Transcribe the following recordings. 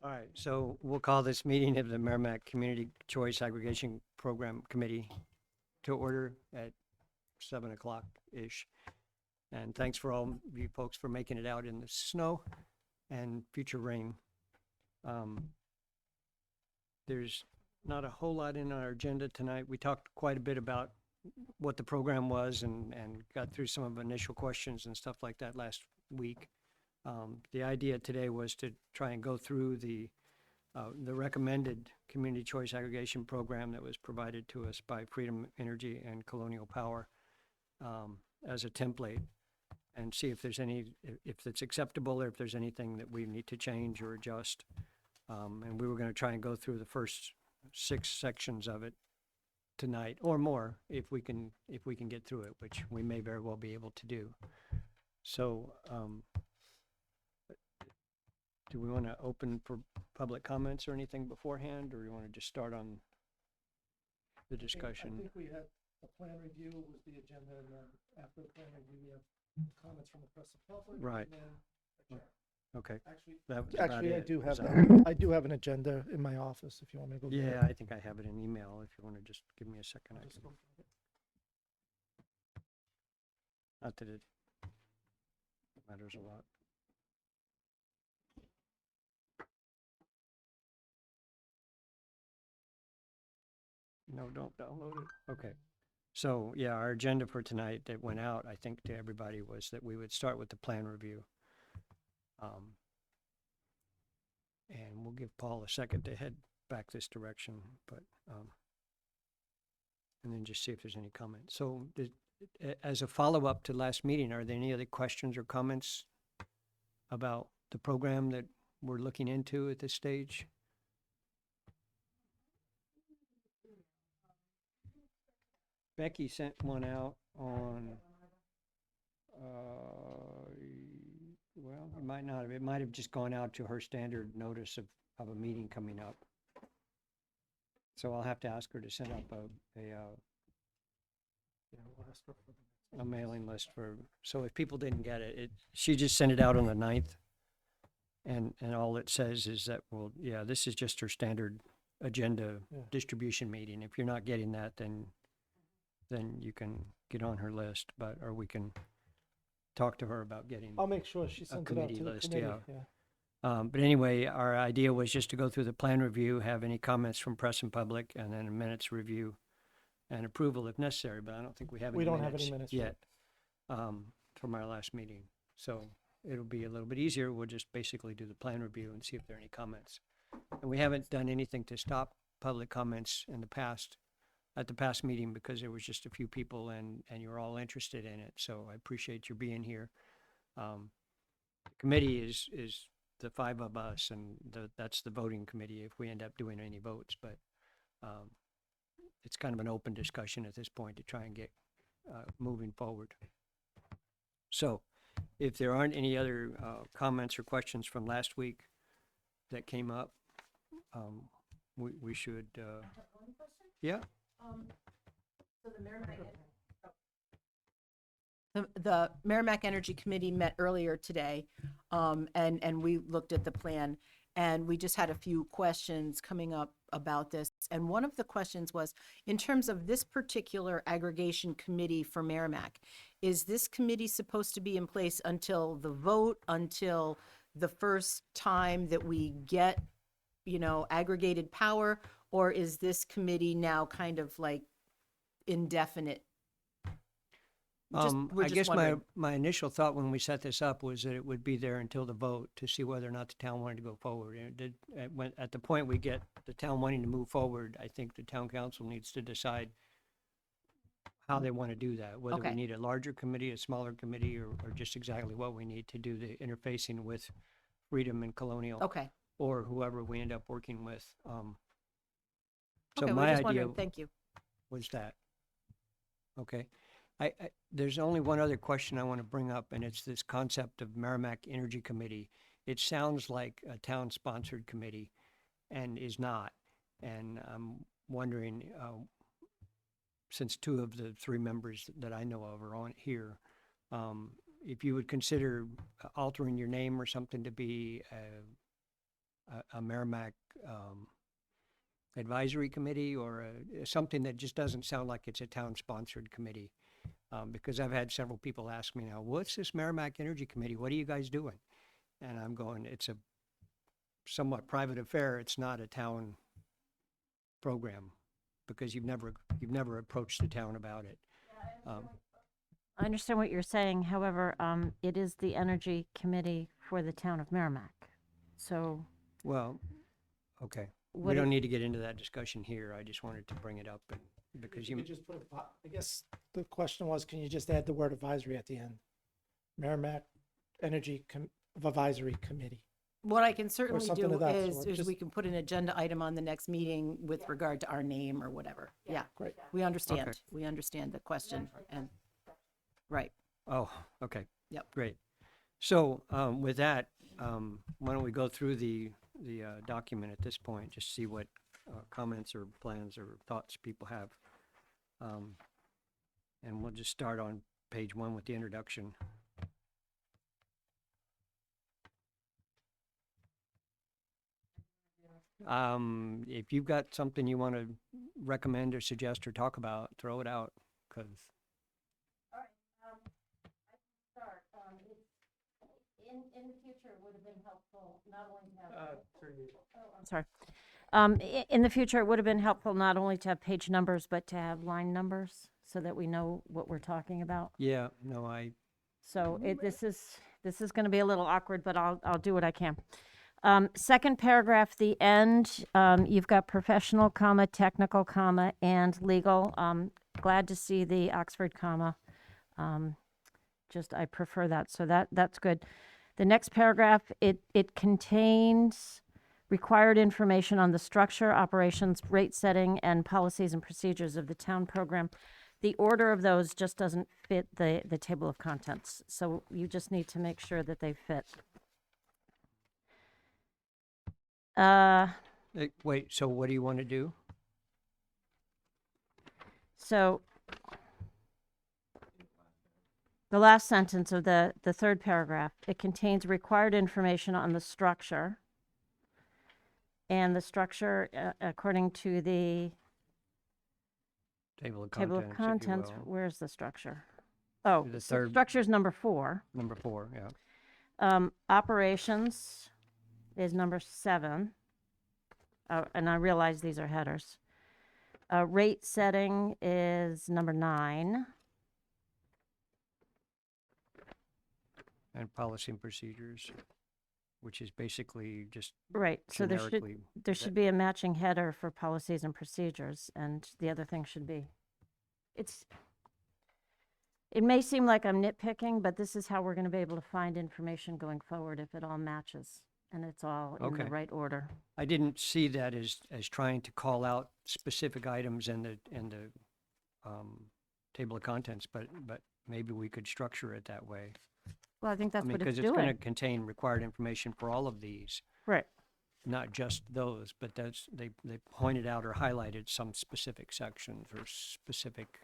All right, so we'll call this meeting of the Merrimack Community Choice Aggregation Program Committee to order at 7 o'clock-ish. And thanks for all you folks for making it out in the snow and future rain. There's not a whole lot in our agenda tonight. We talked quite a bit about what the program was and got through some of the initial questions and stuff like that last week. The idea today was to try and go through the recommended community choice aggregation program that was provided to us by Freedom Energy and Colonial Power as a template, and see if there's if it's acceptable or if there's anything that we need to change or adjust. And we were going to try and go through the first 6 sections of it tonight, or more, if we can get through it, which we may very well be able to do. So, do we want to open for public comments or anything beforehand, or you want to just start on the discussion? I think we had a plan review was the agenda, and then after the plan review, we have comments from the press and public. Right. And then adjourn. Okay. Actually, That was about I it. do have So- that. I do have an agenda in my office if you want me to go. get Yeah, it. I think I have it in email. If you want to just give me a second, I Just can. go for it. Not that it matters a lot. No, don't download it. Okay. So, yeah, our agenda for tonight that went out, I think, to everybody was that we would start with the plan review. And we'll give Paul a second to head back this direction, but, and then just see if there's any comments. So, as a follow-up to last meeting, are there any other questions or comments about the program that we're looking into at this stage? Becky sent one out on, well, it might not have. It might have just gone out to her standard notice of a meeting coming up. So I'll have to ask her to send up Yeah, we'll ask her for the a mailing list for, so if people didn't get it, she just sent it out on the 9th. And all it says is that, well, yeah, this is just her standard agenda Yeah. distribution meeting. If you're not getting that, then you can get on her list, or we can talk to her about getting. I'll make sure she sends it out committee to the list, committee. yeah. Yeah. But anyway, our idea was just to go through the plan review, have any comments from press and public, and then a minutes review and approval if necessary, but I don't think we have any We don't minutes have any minutes yet from our last meeting. So it'll be a little bit easier. We'll just basically do the plan review and see if there are any comments. And we haven't done anything to stop public comments in the past, at the past meeting, because there was just a few people and you're all interested in it. So I appreciate your being here. The committee is the 5 of us, and that's the voting committee if we end up doing any votes. But it's kind of an open discussion at this point to try and get moving forward. So if there aren't any other comments or questions from last week that came up, we should, yeah. So the Merrimack Energy Committee met earlier today, and we looked at the plan, and we just had a few questions coming up about this. And one of the questions was, in terms of this particular aggregation committee for Merrimack, is this committee supposed to be in place until the vote, until the first time that we get, aggregated power, or is this committee now kind of like indefinite? We're I just guess wondering. my initial thought when we set this up was that it would be there until the vote to see whether or not the town wanted to go forward. And it did, at the point we get the town wanting to move forward, I think the town council needs to decide how they want to do that, whether we Okay. need a larger committee, a smaller committee, or just exactly what we need to do the interfacing with Freedom and Colonial, Okay. or whoever we end up working with. So Okay, my we're just idea wondering. Thank you. was that. Okay. There's only one other question I want to bring up, and it's this concept of Merrimack Energy Committee. It sounds like a town-sponsored committee and is not. And I'm wondering, since 2 of the 3 members that I know of are on here, if you would consider altering your name or something to be a Merrimack advisory committee or something that just doesn't sound like it's a town-sponsored committee. Because I've had several people ask me now, what's this Merrimack Energy Committee? What are you guys doing? And I'm going, it's a somewhat private affair. It's not a town program because you've never approached the town about it. I understand what you're saying. However, it is the Energy Committee for the town of Merrimack. So Well, okay. We what don't it- need to get into that discussion here. I just wanted to bring it up because You you, could just put, I guess the question was, can you just add the word advisory at the end? Merrimack Energy Advisory Committee. What I can certainly something do of that is, sort, is just- we can put an agenda item on the next meeting with regard to our name or whatever. Yeah, Great. we understand. Okay. We understand the question and, right. oh, okay. Yep. Great. So with that, why don't we go through the document at this point, just see what comments or plans or thoughts people have. And we'll just start on page 1 with the introduction. If you've got something you want to recommend or suggest or talk about, throw it out, because In the future, it would have been helpful not only to have. I'm Sorry. In the future, it would have been helpful not only to have page numbers, but to have line numbers so that we know what we're talking about. yeah, no, I, So this is going to be a little awkward, but I'll do what I can. Second paragraph, the end, you've got professional, comma, technical, comma, and legal. Glad to see the Oxford comma. Just I prefer that, so that's good. The next paragraph, it contains required information on the structure, operations, rate setting, and policies and procedures of the town program. The order of those just doesn't fit the table of contents, so you just need to make sure that they fit. wait, so what do you want to do? So the last sentence of the third paragraph, it contains required information on the structure. And the structure, according to the Table of table of contents, contents, if you will. where's the structure? Oh, The third- structure is number 4. Number 4, yeah. Operations is number 7. And I realize these are headers. Rate setting is number 9. And policy and procedures, which is basically just Right, so generically. there should be a matching header for policies and procedures, and the other thing should be. It may seem like I'm nitpicking, but this is how we're going to be able to find information going forward if it all matches and it's all in the Okay. right order. I didn't see that as trying to call out specific items in the table of contents, but maybe we could structure it that way. Well, I think that's I mean, what it's because it's going to doing. contain required information for all of these, Right. not just those, but they pointed out or highlighted some specific sections or specific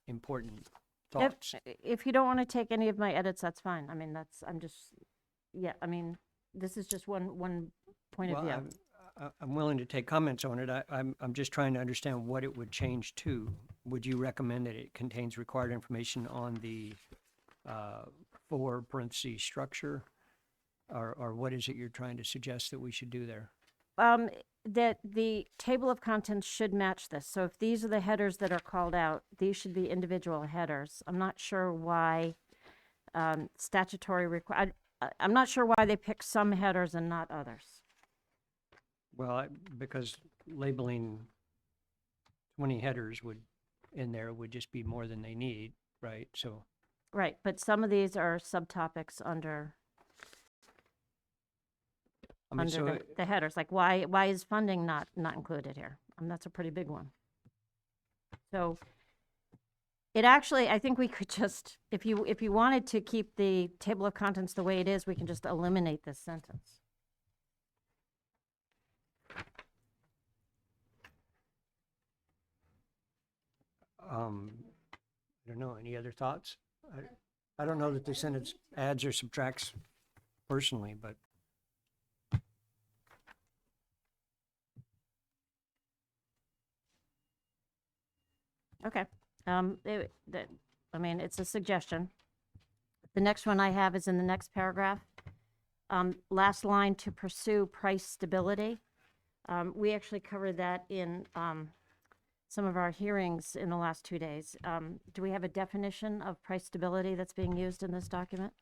important thoughts. If you don't want to take any of my edits, that's fine. I mean, this is just one point of Well, view. I'm willing to take comments on it. I'm just trying to understand what it would change to. Would you recommend that it contains required information on the 4 parentheses structure? Or what is it you're trying to suggest that we should do there? That the table of contents should match this. So if these are the headers that are called out, these should be individual headers. I'm not sure why I'm not sure why they pick some headers and not others. Well, because labeling 20 headers in there would just be more than they need, right? So, Right, but some of these are subtopics under I mean, so, the headers, like why is funding not included here? That's a pretty big one. So it actually, I think we could just, if you wanted to keep the table of contents the way it is, we can just eliminate this sentence. I don't know, any other thoughts? I don't know that the sentence adds or subtracts personally, but Okay. I mean, it's a suggestion. The next one I have is in the next paragraph. Last line, to pursue price stability. We actually covered that in some of our hearings in the last 2 days. Do we have a definition of price stability that's being used in this document?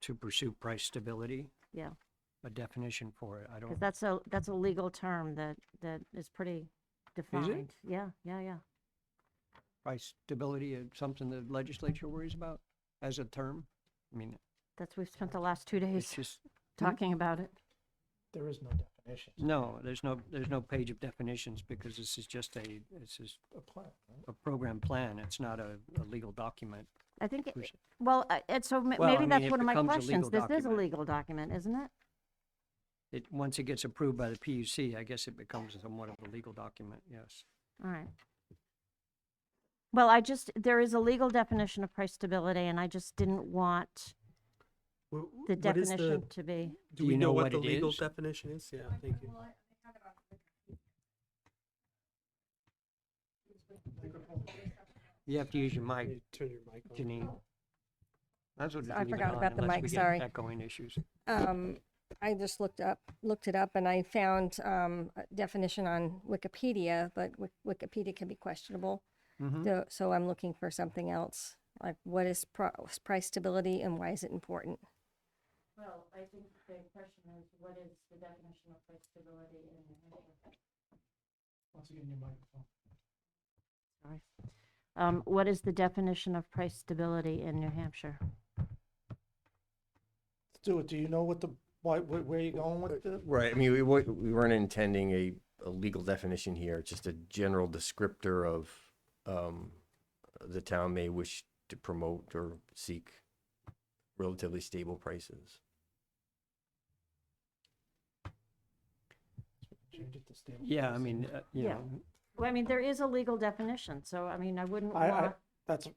To pursue price stability, Yeah, a definition for it, I because don't, that's a legal term that is pretty defined. Yeah, yeah, yeah. price stability is something the legislature worries about as a term? I mean, We've spent the last 2 it's days just, talking about it. There is no definition. no, there's no page of definitions because this is just this is A plan, right? a program plan. It's not a legal document. I think, per se. well, and so Well, I maybe mean, that's it one of my becomes a questions. legal This is a document. legal document, isn't it? Once it gets approved by the PUC, I guess it becomes somewhat of a legal document, yes. All right. Well, there is a legal definition of price stability, and I just didn't want the What is definition to be, Do Do we you know know what what the it legal is? definition is? Yeah, thank you. You have to use your mic, Hey, turn your mic on. Janine. That's what. I leave it forgot on about the unless mic, we get sorry. Echoing issues. I just looked it up, and I found a definition on Wikipedia, but Wikipedia can be questionable. Mhm. So I'm looking for something else, like what is price stability and why is it important? well, I think the question is, what is the definition of price stability in New Hampshire? Once again, your microphone. Sorry. What is the definition of price stability in New Hampshire? Stuart, do you know where you're going with the? Right, I mean, we weren't intending a legal definition here, it's just a general descriptor of, the town may wish to promote or seek relatively stable prices. Change it to stable. Yeah, I mean, you Yeah. know, Well, I mean, there is a legal definition, so I mean, I wouldn't I, want, that's,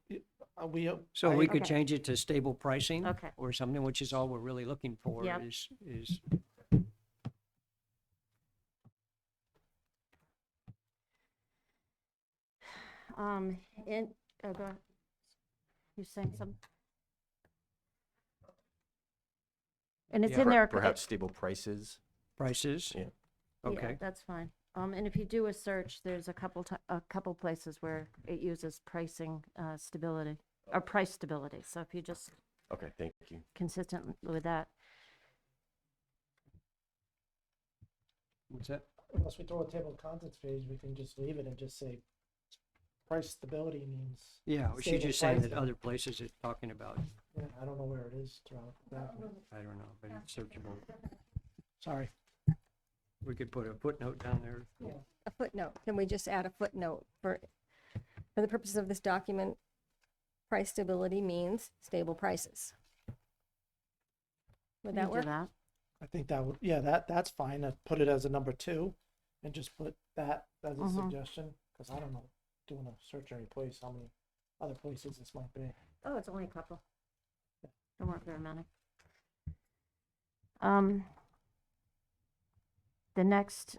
we. so we I- could Okay. change it to stable pricing. Okay. Or something, which is all we're really looking for Yep. is, go ahead. You saying something? And it's Yeah. in there. Perhaps stable prices. prices. Yeah. Yeah, Okay, that's fine. And if you do a search, there's a couple places where it uses pricing stability or price stability. So if you just Okay, thank you. consistent with that, what's that? Unless we throw a table of contents page, we can just leave it and just say price stability means. Yeah, we should stable just say that pricing. other places it's talking about. Yeah, I don't know where it is throughout. the document. I don't know, but it's searchable. Sorry. We could put a footnote down there. A footnote, can we just add a footnote for the purposes of this document? Price stability means stable prices. Would you that do work? that. I think that would, yeah, that's fine. I'd put it as a number 2 and just put that as a Mhm. suggestion, because I don't know, doing a search and replace how many other places this might be. Oh, it's only a couple. There weren't very many. The next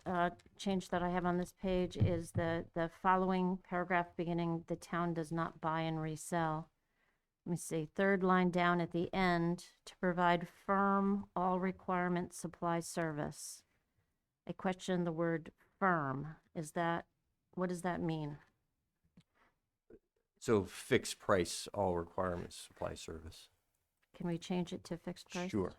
change that I have on this page is the following paragraph beginning, "The town does not buy and resell." Let me see, third line down at the end, "To provide firm, all requirement supply service." I question the word firm. What does that mean? So fixed price, all requirements, supply service. Can we change it to fixed price? Sure.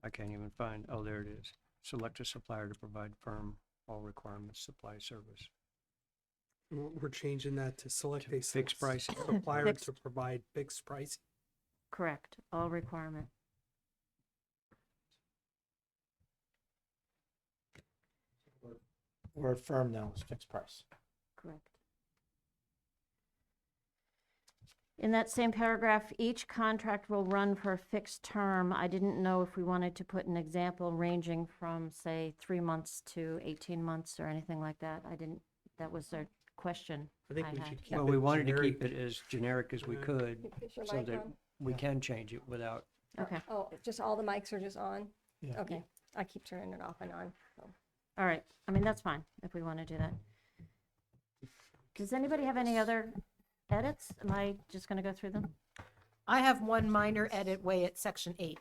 I can't even find, oh, there it is. Select a supplier to provide firm all requirements supply service. We're changing that to select a Fixed price. supplier Fixed. to provide fixed price. Correct, all requirement. Word firm now is fixed price. Correct. In that same paragraph, each contract will run for a fixed term. I didn't know if we wanted to put an example ranging from, say, 3 months to 18 months or anything like that. That was a question I think I we had. should keep Well, it we wanted to generic. keep it as generic as we Yeah. could, Is your so mic that on? we Yeah. can change it without, Okay, Oh, just all the mics are just on? Yeah. Okay, I keep turning it off and on, so. All right, I mean, that's fine if we want to do that. Does anybody have any other edits? Am I just going to go through them? I have one minor edit way at section 8.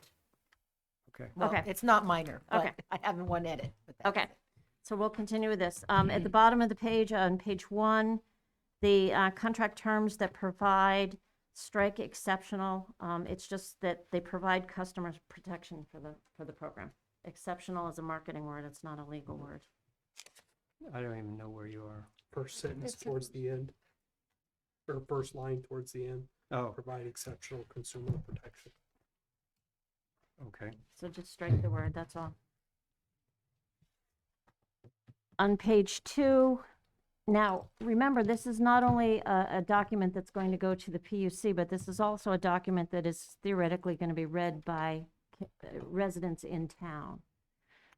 Okay. Well, Okay. it's not minor, but Okay. I have one edit. But that's Okay, it. so we'll continue with this. At the bottom of the page, on page 1, the contract terms that provide strike exceptional, it's just that they provide customers protection for the program. Exceptional is a marketing word, it's not a legal word. I don't even know where you are. First sentence It's a- towards the end. Or first line towards the end, Oh, provide exceptional consumer protection. okay. So just strike the word, that's all. On page 2, now, remember, this is not only a document that's going to go to the PUC, but this is also a document that is theoretically going to be read by residents in town.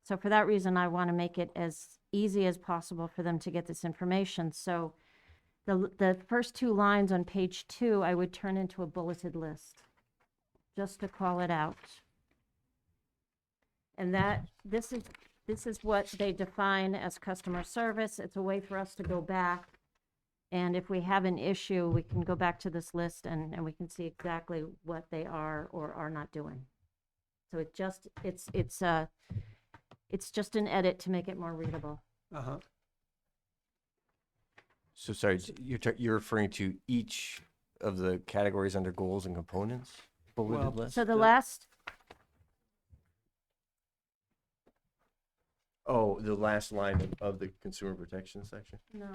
So for that reason, I want to make it as easy as possible for them to get this information. So the first 2 lines on page 2, I would turn into a bulleted list, just to call it out. And this is what they define as customer service. It's a way for us to go back, and if we have an issue, we can go back to this list and we can see exactly what they are or are not doing. So it's just an edit to make it more readable. Uh-huh. So sorry, you're referring to each of the categories under goals and components? Bulleted Well, list? So the last, Oh, the last line of the consumer protection section? no,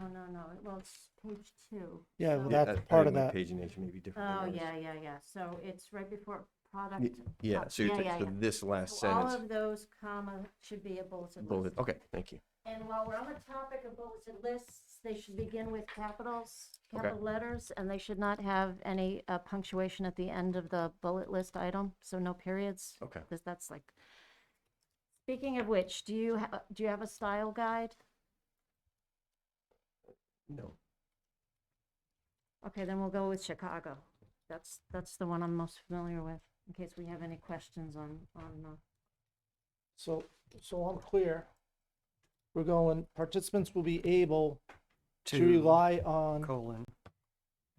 well, it's page 2. Yeah, well, So- that's I part think of my that. paging may be different. Oh, than yeah, yours. so it's right before product. Yeah, so you're, Yeah, so yeah. this last So all sentence, of those comma should be a bulleted bullet, list. okay, thank you. And while we're on the topic of bulleted lists, they should begin with capitals, Okay. capital letters, and they should not have any punctuation at the end of the bullet list item, so no periods. Okay. Because that's like, speaking of which, do you have a style guide? No. Okay, then we'll go with Chicago. That's the one I'm most familiar with, in case we have any questions on So I'm clear. We're going, participants will be able to rely on colon.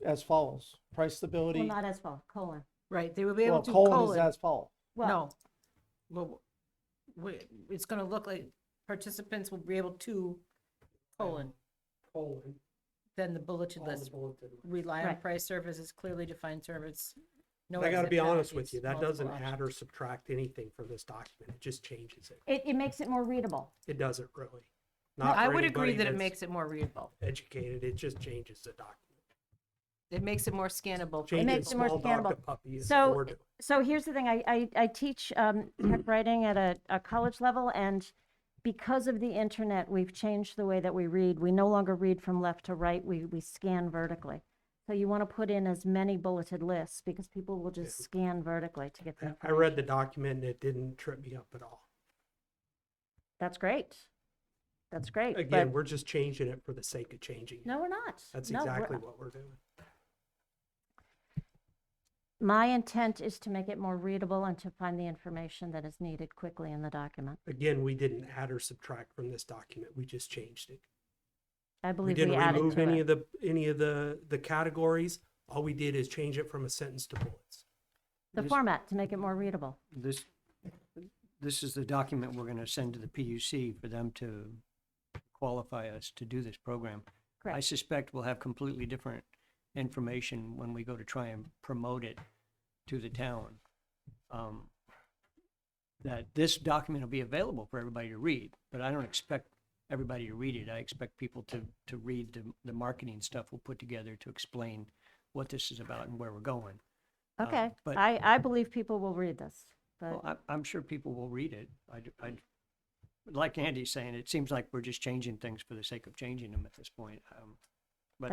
as follows: price well, stability. not as well, colon. Right, they will be able Well, to colon is colon. as follows. Well, No. Well, it's going to look like participants will be able to colon. Colon. Then the bulleted all the list, bulleted list. rely on Right. price services, clearly defined service. No I gotta exit be honest with penalties, you, that multiple doesn't options. add or subtract anything from this document, it just changes it. it makes it more readable. It doesn't really. Not I for would agree anybody that it that's makes it more readable. educated, it just changes the document. It makes it more scannable. for Changes makes it more small dog to scannable. puppy is So- what we're doing. So here's the thing, I teach tech writing at a college level, and because of the internet, we've changed the way that we read. We no longer read from left to right, we scan vertically. So you want to put in as many bulleted lists, because people will just scan vertically to get the I information. read the document and it didn't trip me up at all. That's great. That's great, Again, but, we're just changing it for the sake of changing it. no, we're not. That's No, we're- exactly what we're doing. My intent is to make it more readable and to find the information that is needed quickly in the document. Again, we didn't add or subtract from this document, we just changed it. I We believe we didn't added remove to any it. of the categories, all we did is change it from a sentence to bullets. The This- format, to make it more readable. This is the document we're going to send to the PUC for them to qualify us to do this program. I Correct. suspect we'll have completely different information when we go to try and promote it to the town. That this document will be available for everybody to read, but I don't expect everybody to read it. I expect people to read the marketing stuff we'll put together to explain what this is about and where we're going. Okay, but- I believe people will read this, Well, but I'm sure people will read it. Like Andy's saying, it seems like we're just changing things for the sake of changing them at this point. But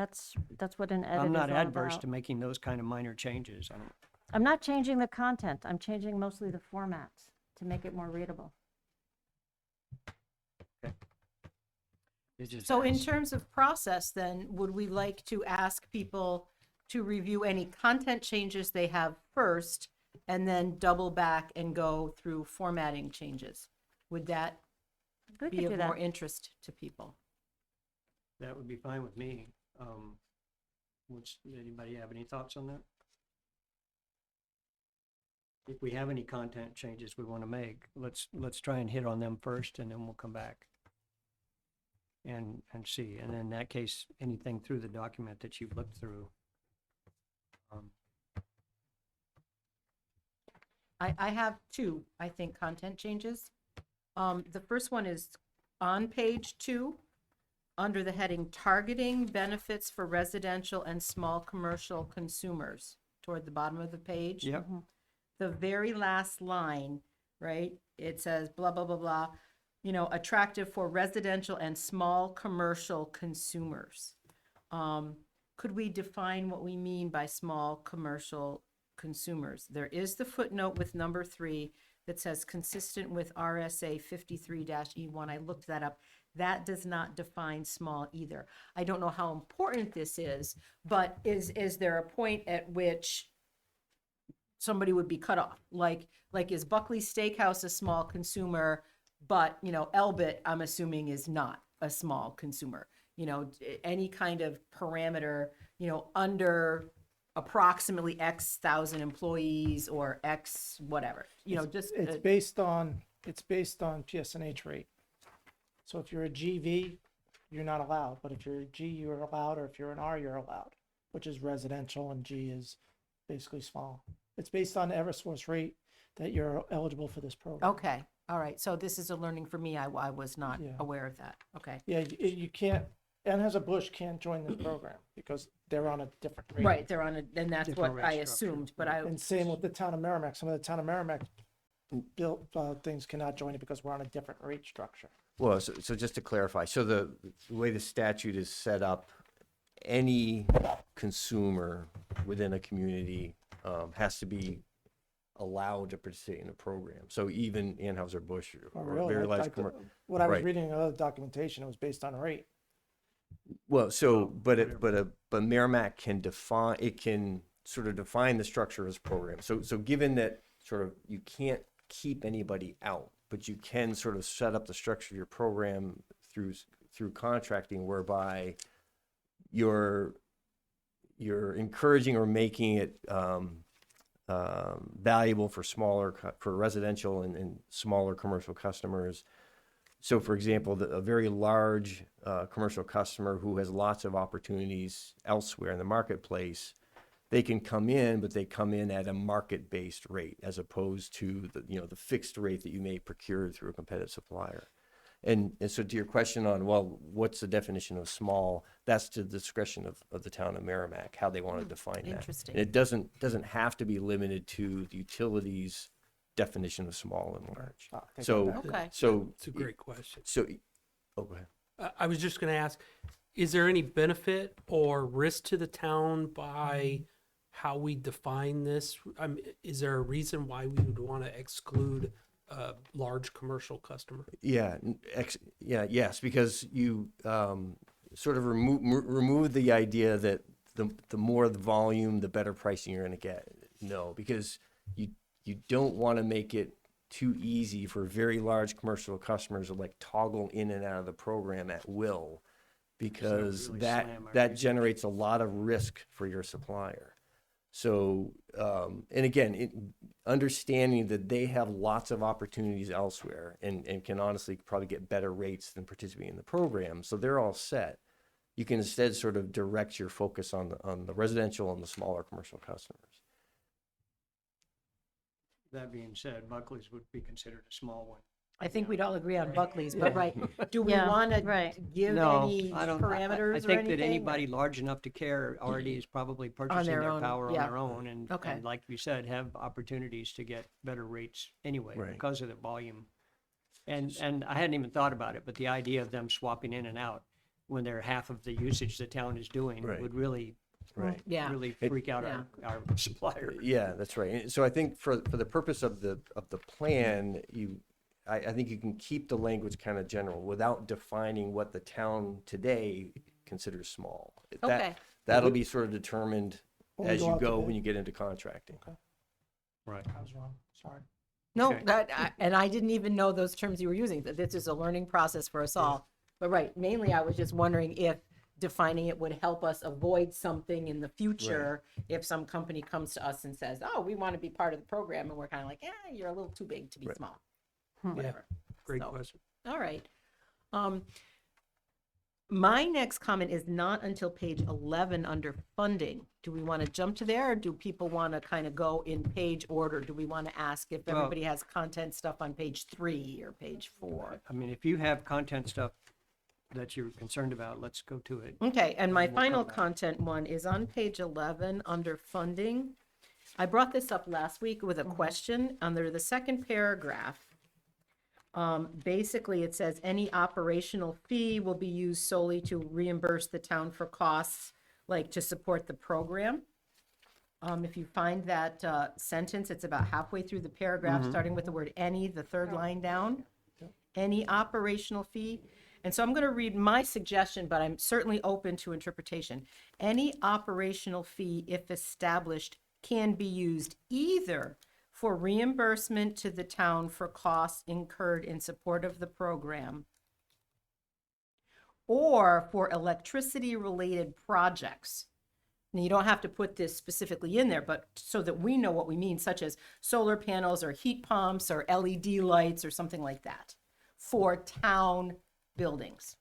that's what an edit is all I'm not adverse about. to making those kind of minor changes. I don't, I'm not changing the content, I'm changing mostly the format to make it more readable. it just So in adds- terms of process, then, would we like to ask people to review any content changes they have first, and then double back and go through formatting changes? Would that We be could of do more that. interest to people? That would be fine with me. Anybody have any thoughts on that? If we have any content changes we want to make, let's try and hit on them first, and then we'll come back and see. And in that case, anything through the document that you've looked through. I have two, I think, content changes. The first one is on page 2, under the heading Targeting Benefits for Residential and Small Commercial Consumers, toward the bottom of the page. Yep. The very last line, right? It says blah, blah, blah, blah, attractive for residential and small commercial consumers. Could we define what we mean by small commercial consumers? There is the footnote with number 3 that says consistent with RSA 53-E1. I looked that up. That does not define small either. I don't know how important this is, but is there a point at which somebody would be cut off? Like is Buckley's Steakhouse a small consumer, but, Elbit, I'm assuming, is not a small consumer? Any kind of parameter, under approximately X thousand employees or X whatever, just. It's based on PSNH rate. So if you're a GV, you're not allowed, but if you're a G, you're allowed, or if you're an R, you're allowed, which is residential, and G is basically small. It's based on the Eversource rate that you're eligible for this program. Okay, all right, so this is a learning for me. I was not Yeah. aware of that. Okay. Yeah, you can't, Anheuser-Busch can't join this program because they're on a different rate. Right, they're on and that's Different what rate I structure. assumed, but I, And same with the town of Merrimack. Some of the town of Merrimack built things cannot join it because we're on a different rate structure. Well, so just to clarify, so the way the statute is set up, any consumer within a community has to be allowed to participate in the program. So even Anheuser-Busch Oh, or really? very I large thought- commercial. What I was Right. reading in other documentation, it was based on rate. Well, so, but Merrimack can define, it can sort of define the structure of its program. So given that sort of you can't keep anybody out, but you can sort of set up the structure of your program through contracting, whereby you're encouraging or making it valuable for for residential and smaller commercial customers. So, for example, a very large commercial customer who has lots of opportunities elsewhere in the marketplace, they can come in, but they come in at a market-based rate as opposed to the fixed rate that you may procure through a competitive supplier. And so to your question on, well, what's the definition of small? That's to the discretion of the town of Merrimack, how they want to define that. interesting. And it doesn't have to be limited to the utilities definition of small and large. Take that So, back. Okay. so, It's a great question. so, oh, go ahead. I was just going to ask, is there any benefit or risk to the town by how we define this? Is there a reason why we would want to exclude a large commercial customer? Yeah, yes, because you sort of remove the idea that the more the volume, the better pricing you're going to get. No, because you don't want to make it too easy for very large commercial customers to like toggle in and out of the program at will, because really that slam our that generates a lot of risk for your supplier. So, and again, understanding that they have lots of opportunities elsewhere and can honestly probably get better rates than participating in the program, so they're all set. You can instead sort of direct your focus on the residential and the smaller commercial customers. That being said, Buckley's would be considered a small one. I think we'd all agree on Buckley's, but right, do we Yeah, want to right. give No, any I don't. parameters or I anything? think that anybody large enough to care already is probably purchasing their their own, power on yeah. their own, and Okay. like you said, have opportunities to get better rates anyway Right. because of the volume. And I hadn't even thought about it, but the idea of them swapping in and out when they're half of the usage the town is doing Right. would really Right. Yeah, really freak out our supplier. Yeah, that's right. And so I think for the purpose of the plan, I think you can keep the language kind of general without defining what the town today considers small. Okay. That'll be sort of determined When we as go you out to go bid. when you get into contracting. Right. I was wrong, sorry. No, Okay. and I didn't even know those terms you were using, that this is a learning process for us all. But right, mainly I was just wondering if defining it would help us avoid something in the future if some company comes to us and says, oh, we want to be part of the program, and we're kind of like, yeah, you're a little too big to be Right. small. Yeah, Whatever. great So, question. all right. My next comment is not until page 11 under funding. Do we want to jump to there, or do people want to kind of go in page order? Do we want to ask if Well- everybody has content stuff on page 3 or page 4? I mean, if you have content stuff that you're concerned about, let's go to it. Okay, and my And we'll final come back. content one is on page 11 under funding. I brought this up last week with a question under the second paragraph. Basically, it says any operational fee will be used solely to reimburse the town for costs, like to support the program. If you find that sentence, it's about halfway through the paragraph, starting with the word any, the third line down. Any operational fee. And so I'm going to read my suggestion, but I'm certainly open to interpretation. Any operational fee, if established, can be used either for reimbursement to the town for costs incurred in support of the program, or for electricity-related projects. Now, you don't have to put this specifically in there, but so that we know what we mean, such as solar panels or heat pumps or LED lights or something like that, for town buildings.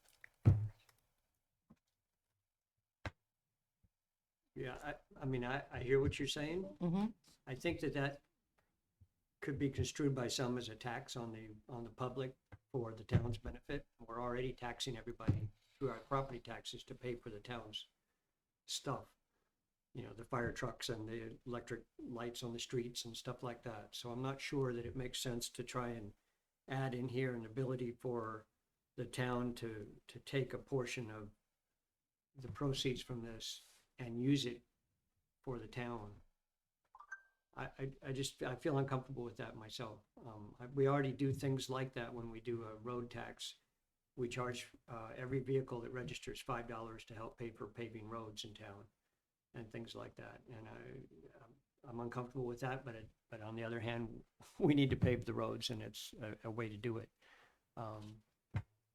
Yeah, I mean, I hear what you're saying. Mhm. I think that could be construed by some as a tax on the public for the town's benefit. We're already taxing everybody through our property taxes to pay for the town's stuff. You know, the fire trucks and the electric lights on the streets and stuff like that. So I'm not sure that it makes sense to try and add in here an ability for the town to take a portion of the proceeds from this and use it for the town. I feel uncomfortable with that myself. We already do things like that when we do a road tax. We charge every vehicle that registers $5 to help pay for paving roads in town and things like that. And I'm uncomfortable with that, but on the other hand, we need to pave the roads, and it's a way to do it.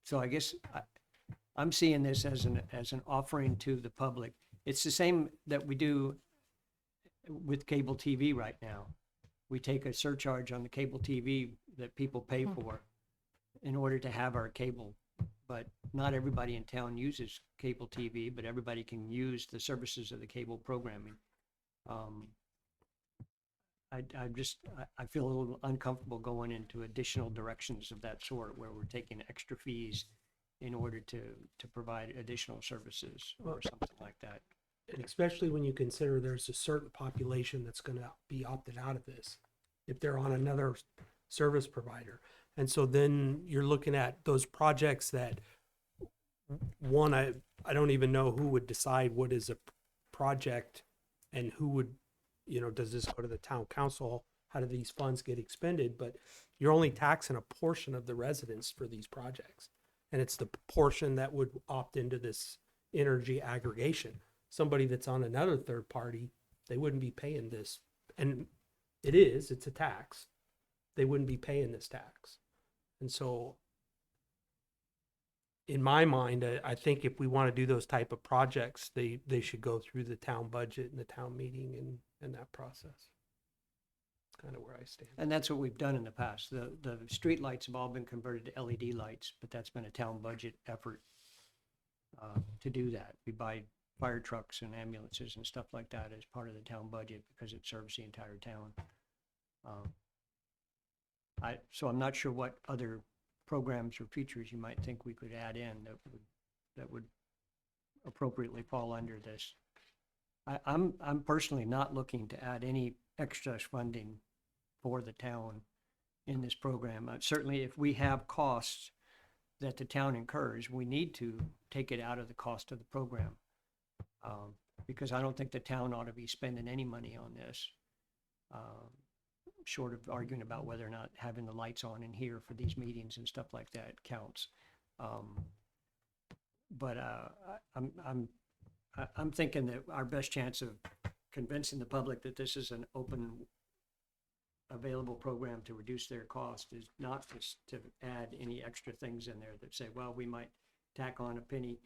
So I guess I'm seeing this as an offering to the public. It's the same that we do with cable TV right now. We take a surcharge on the cable TV that people pay for in order to have our cable. But not everybody in town uses cable TV, but everybody can use the services of the cable programming. I feel a little uncomfortable going into additional directions of that sort where we're taking extra fees in order to provide additional services or something like that. And especially when you consider there's a certain population that's going to be opted out of this if they're on another service provider. And so then you're looking at those projects that one, I don't even know who would decide what is a project and who would, does this go to the town council? How do these funds get expended? But you're only taxing a portion of the residents for these projects. And it's the portion that would opt into this energy aggregation. Somebody that's on another third party, they wouldn't be paying this. And it's a tax. They wouldn't be paying this tax. And so in my mind, I think if we want to do those type of projects, they should go through the town budget and the town meeting and that process. That's kind of where I stand. And that's what we've done in the past. The street lights have all been converted to LED lights, but that's been a town budget effort to do that. We buy fire trucks and ambulances and stuff like that as part of the town budget because it serves the entire town. So I'm not sure what other programs or features you might think we could add in that would appropriately fall under this. I'm personally not looking to add any extra funding for the town in this program. Certainly, if we have costs that the town incurs, we need to take it out of the cost of the program. Because I don't think the town ought to be spending any money on this, short of arguing about whether or not having the lights on in here for these meetings and stuff like that counts. But I'm thinking that our best chance of convincing the public that this is an open available program to reduce their cost is not just to add any extra things in there that say, well, we might tack on a penny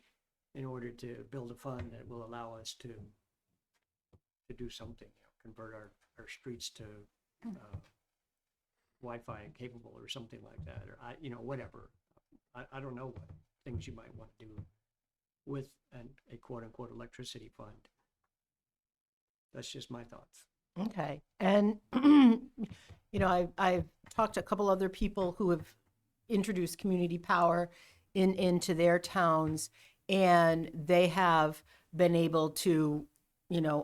in order to build a fund that will allow us to do something, convert our streets to Wi-Fi capable or something like that, or whatever. I don't know what things you might want to do with a quote unquote electricity fund. That's just my thoughts. Okay, and, I've talked to a couple other people who have introduced community power into their towns, and they have been able to,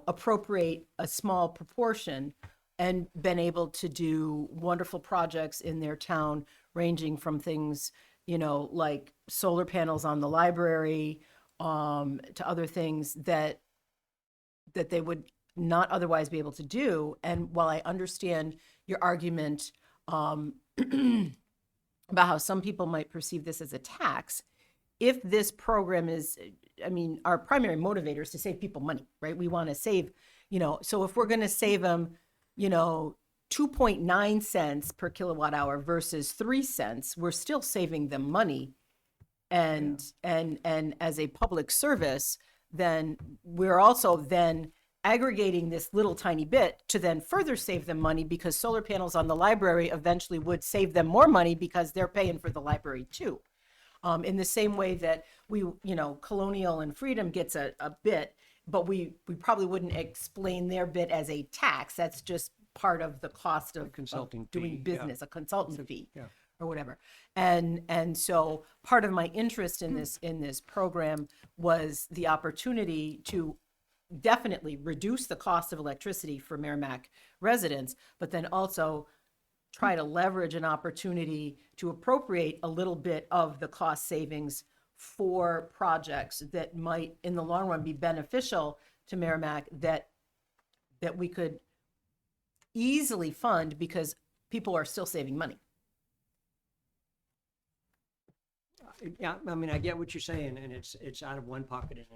appropriate a small proportion and been able to do wonderful projects in their town, ranging from things, like solar panels on the library, to other things that they would not otherwise be able to do. And while I understand your argument about how some people might perceive this as a tax, if this program is, our primary motivator is to save people money, right? We want to save, so if we're going to save them, 2.9 cents per kilowatt hour versus 3 cents, we're still saving them money. And as a public service, then we're also then aggregating this little tiny bit to then further save them money, because solar panels on the library eventually would save them more money because they're paying for the library too. In the same way that we, Colonial and Freedom gets a bit, but we probably wouldn't explain their bit as a tax. That's just part of the cost of consulting doing fee, business, a consultant fee. Yeah. Or whatever. And so part of my interest in this program was the opportunity to definitely reduce the cost of electricity for Merrimack residents, but then also try to leverage an opportunity to appropriate a little bit of the cost savings for projects that might in the long run be beneficial to Merrimack, that we could easily fund because people are still saving money. Yeah, I get what you're saying, and it's out of one pocket and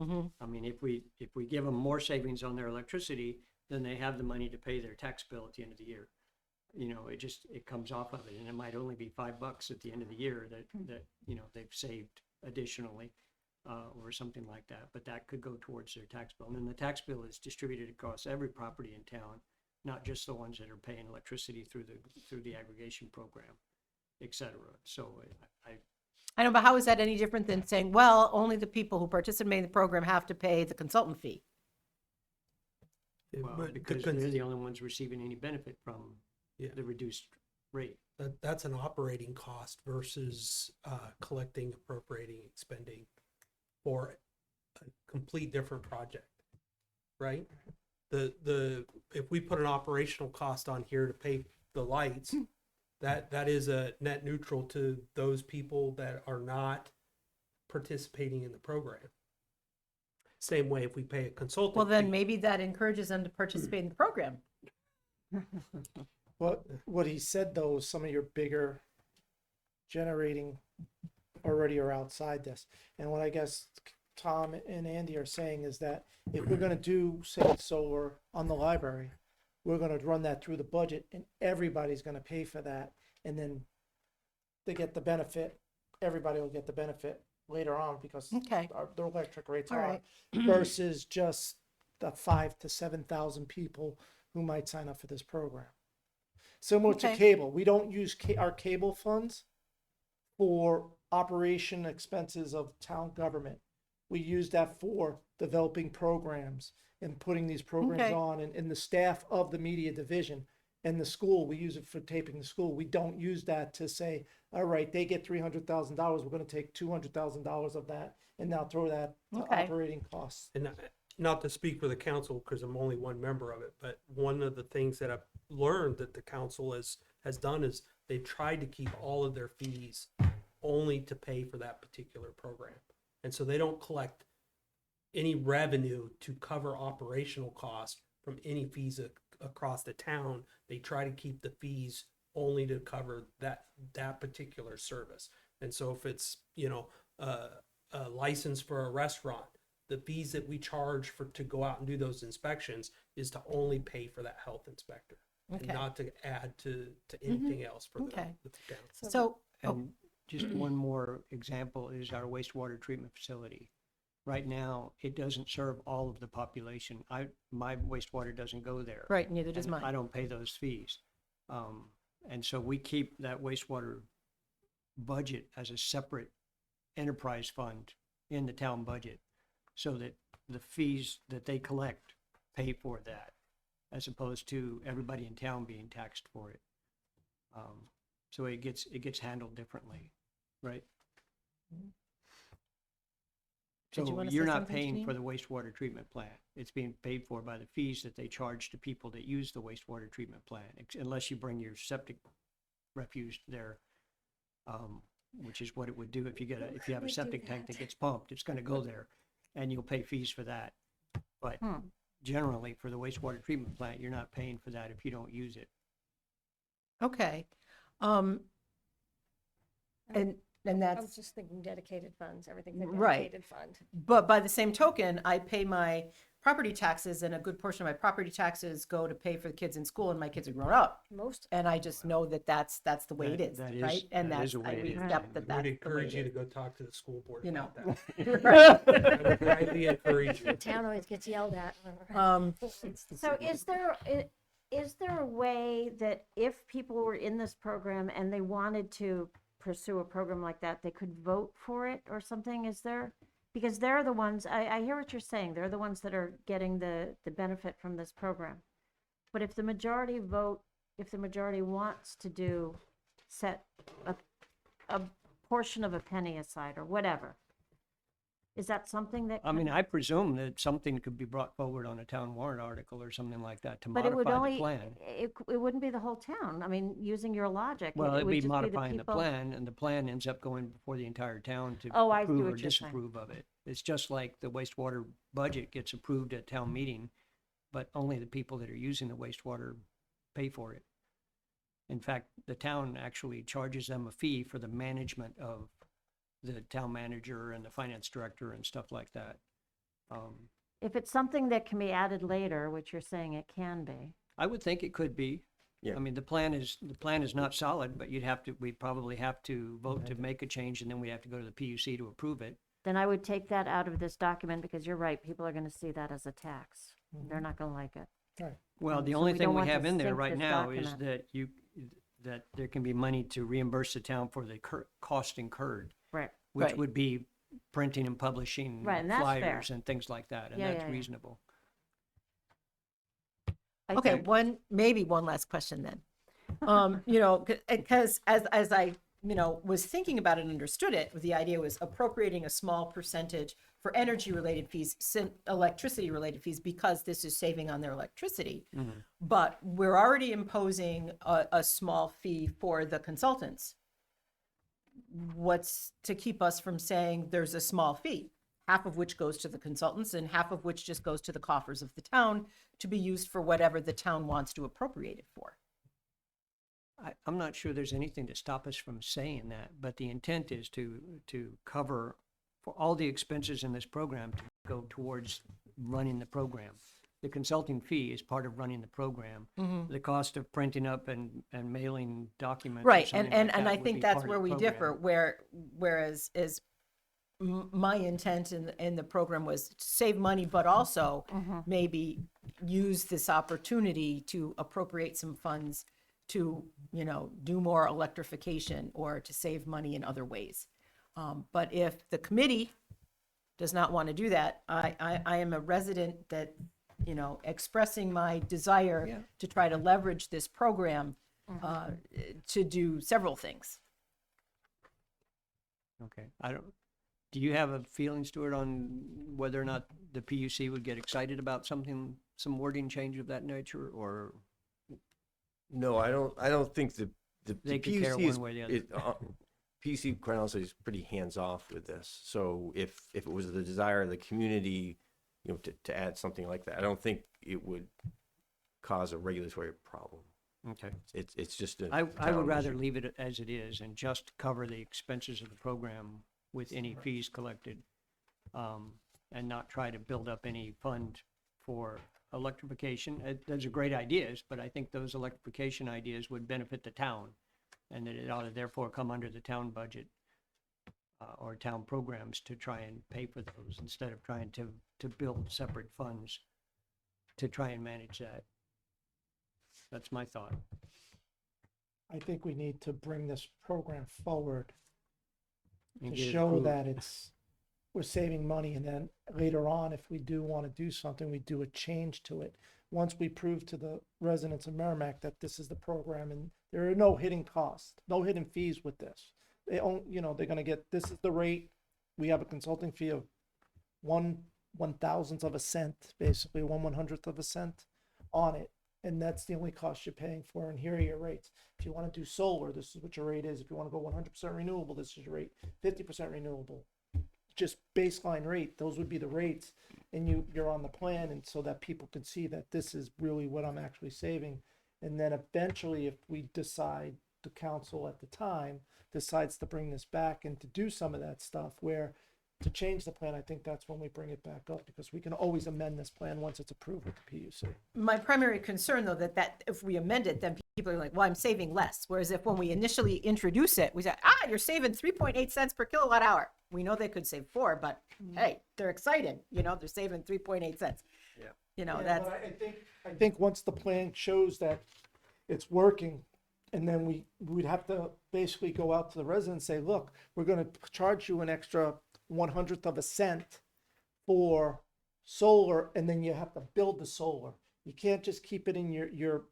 in another. If we give them more savings on their electricity, then they have the money to pay their tax bill at the end of the year. It comes off of it, and it might only be $5 at the end of the year that they've saved additionally, or something like that. But that could go towards their tax bill, and then the tax bill is distributed across every property in town, not just the ones that are paying electricity through the aggregation program, et cetera. So I know, but how is that any different than saying, well, only the people who participate in the program have to pay the consultant fee? Well, because they're the only ones receiving any benefit from Yeah. the reduced rate. That's an operating cost versus collecting, appropriating, expending for a complete different project, right? If we put an operational cost on here to pay the lights, that is a net neutral to those people that are not participating in the program. Same way if we pay a consultant. Well, then fee. maybe that encourages them to participate in the program. What he said though, some of your bigger generating already are outside this. And what I guess Tom and Andy are saying is that if we're gonna do, say, solar on the library, we're gonna run that through the budget and everybody's gonna pay for that. And then they get the benefit, everybody will get the benefit later on because Okay. their electric rates All are right. versus just the 5,000 to 7,000 people who might sign up for this program. Similar to Okay. cable, we don't use our cable funds for operation expenses of town government. We use that for developing programs and putting these programs Okay. on, and the staff of the media division and the school, we use it for taping the school. We don't use that to say, all right, they get $300,000, we're gonna take $200,000 of that and now throw that to Okay. operating costs. And not to speak for the council, because I'm only one member of it, but one of the things that I've learned that the council has done is they've tried to keep all of their fees only to pay for that particular program. And so they don't collect any revenue to cover operational costs from any fees across the town. They try to keep the fees only to cover that particular service. And so if it's, a license for a restaurant, the fees that we charge to go out and do those inspections is to only pay for that health inspector. and Okay. not to add to anything else for Okay. the town. So, oh, And just one more example is our wastewater treatment facility. Right now, it doesn't serve all of the population. My wastewater doesn't go there. right, neither does and I mine. don't pay those fees. And so we keep that wastewater budget as a separate enterprise fund in the town budget so that the fees that they collect pay for that, as opposed to everybody in town being taxed for it. So it gets handled differently, right? Did you So wanna you're say not something, paying for Janine? the wastewater treatment plant. It's being paid for by the fees that they charge to people that use the wastewater treatment plant, unless you bring your septic refuse there, which is what it would do if you if you have a would do septic tank that that? gets pumped, it's gonna go there, and you'll pay fees for that. But Hmm. generally, for the wastewater treatment plant, you're not paying for that if you don't use it. Okay. And I was that's, just thinking dedicated funds, everything's a Right. dedicated fund. but by the same token, I pay my property taxes and a good portion of my property taxes go to pay for the kids in school and my kids are grown up. Most, And I just know that that's the way it is, That is- right? And that is that's, the I way it is. accept that I would that's the way encourage you it to is. go talk to the school board You about know. that. I would highly encourage the you. town always gets yelled at. So is there a way that if people were in this program and they wanted to pursue a program like that, they could vote for it or something? Is there? Because they're the ones, I hear what you're saying, they're the ones that are getting the benefit from this program. But if the majority wants to set a portion of a penny aside or whatever, is that something that? I mean, I presume that something could be brought forward on a town warrant article or something like that to But it would modify the only, plan. it wouldn't be the whole town. I mean, using your logic. Well, it it'd would be just modifying the people- plan, and the plan ends up going before the entire town to Oh, I see approve or what you're saying. disapprove of it. It's just like the wastewater budget gets approved at town meeting, but only the people that are using the wastewater pay for it. In fact, the town actually charges them a fee for the management of the town manager and the finance director and stuff like that. If it's something that can be added later, which you're saying it can be. I would think it could be. Yeah. I mean, the plan is not solid, but we'd probably have to vote to make a change, and then we have to go to the PUC to approve it. Then I would take that out of this document because you're right, people are gonna see that as a tax. They're not gonna like it. Well, the So only we thing don't we want to have in there sink right this now is document. that there can be money to reimburse the town for the cost incurred, Right. which Right. would be printing and publishing Right, and that's fair. flyers and things like that, and Yeah, that's yeah, yeah. reasonable. I Okay, think- maybe one last question then. Because as I, was thinking about it and understood it, the idea was appropriating a small percentage for energy-related fees, electricity-related fees, because this is saving on their electricity. But we're already imposing a small fee for the consultants. What's to keep us from saying there's a small fee, half of which goes to the consultants and half of which just goes to the coffers of the town to be used for whatever the town wants to appropriate it for? I'm not sure there's anything to stop us from saying that, but the intent is to cover for all the expenses in this program to go towards running the program. The consulting fee is part of running the program. The cost of printing up and mailing documents. or Right, something and like I that would think be that's part of where the we program. differ, whereas my intent in the program was to save money, but also maybe use this opportunity to appropriate some funds to, do more electrification or to save money in other ways. But if the committee does not want to do that, I am a resident that, expressing my desire Yeah. to try to leverage this program to do several things. Okay, do you have a feeling, Stuart, on whether or not the PUC would get excited about some wording change of that nature, or No, I don't think the They could care PUC is, one way or the PUC, quite honestly, is pretty hands-off with this. So if it was the desire of the community, to add something like that, I don't think it would cause a regulatory problem. okay. It's just a I would town rather issue. leave it as it is and just cover the expenses of the program with any fees collected, and not try to build up any fund for electrification. Those are great ideas, but I think those electrification ideas would benefit the town, and that it ought to therefore come under the town budget or town programs to try and pay for those instead of trying to build separate funds to try and manage that. That's my thought. I think we need to bring this program forward And to get it show approved. that we're saving money, and then later on, if we do want to do something, we do a change to it. Once we prove to the residents of Merrimack that this is the program and there are no hidden costs, no hidden fees with this. They own, they're gonna get, this is the rate. We have a consulting fee of 1/1000th of a cent, basically 1/100th of a cent on it. And that's the only cost you're paying for, and here are your rates. If you want to do solar, this is what your rate is. If you want to go 100% renewable, this is your rate. 50% renewable, just baseline rate. Those would be the rates, and you're on the plan, and so that people can see that this is really what I'm actually saving. And then eventually, if we decide, the council at the time decides to bring this back and to do some of that stuff, where to change the plan, I think that's when we bring it back up, because we can always amend this plan once it's approved with the PUC. My primary concern, though, that if we amend it, then people are like, well, I'm saving less. Whereas if when we initially introduce it, we say, you're saving 3.8 cents per kilowatt hour. We know they could save 4, but hey, they're excited, they're saving 3.8 cents. Yeah. Yeah, That's, but I think once the plan shows that it's working, and then we'd have to basically go out to the residents and say, look, we're gonna charge you an extra 1/100th of a cent for solar, and then you have to build the solar. You can't just keep it in your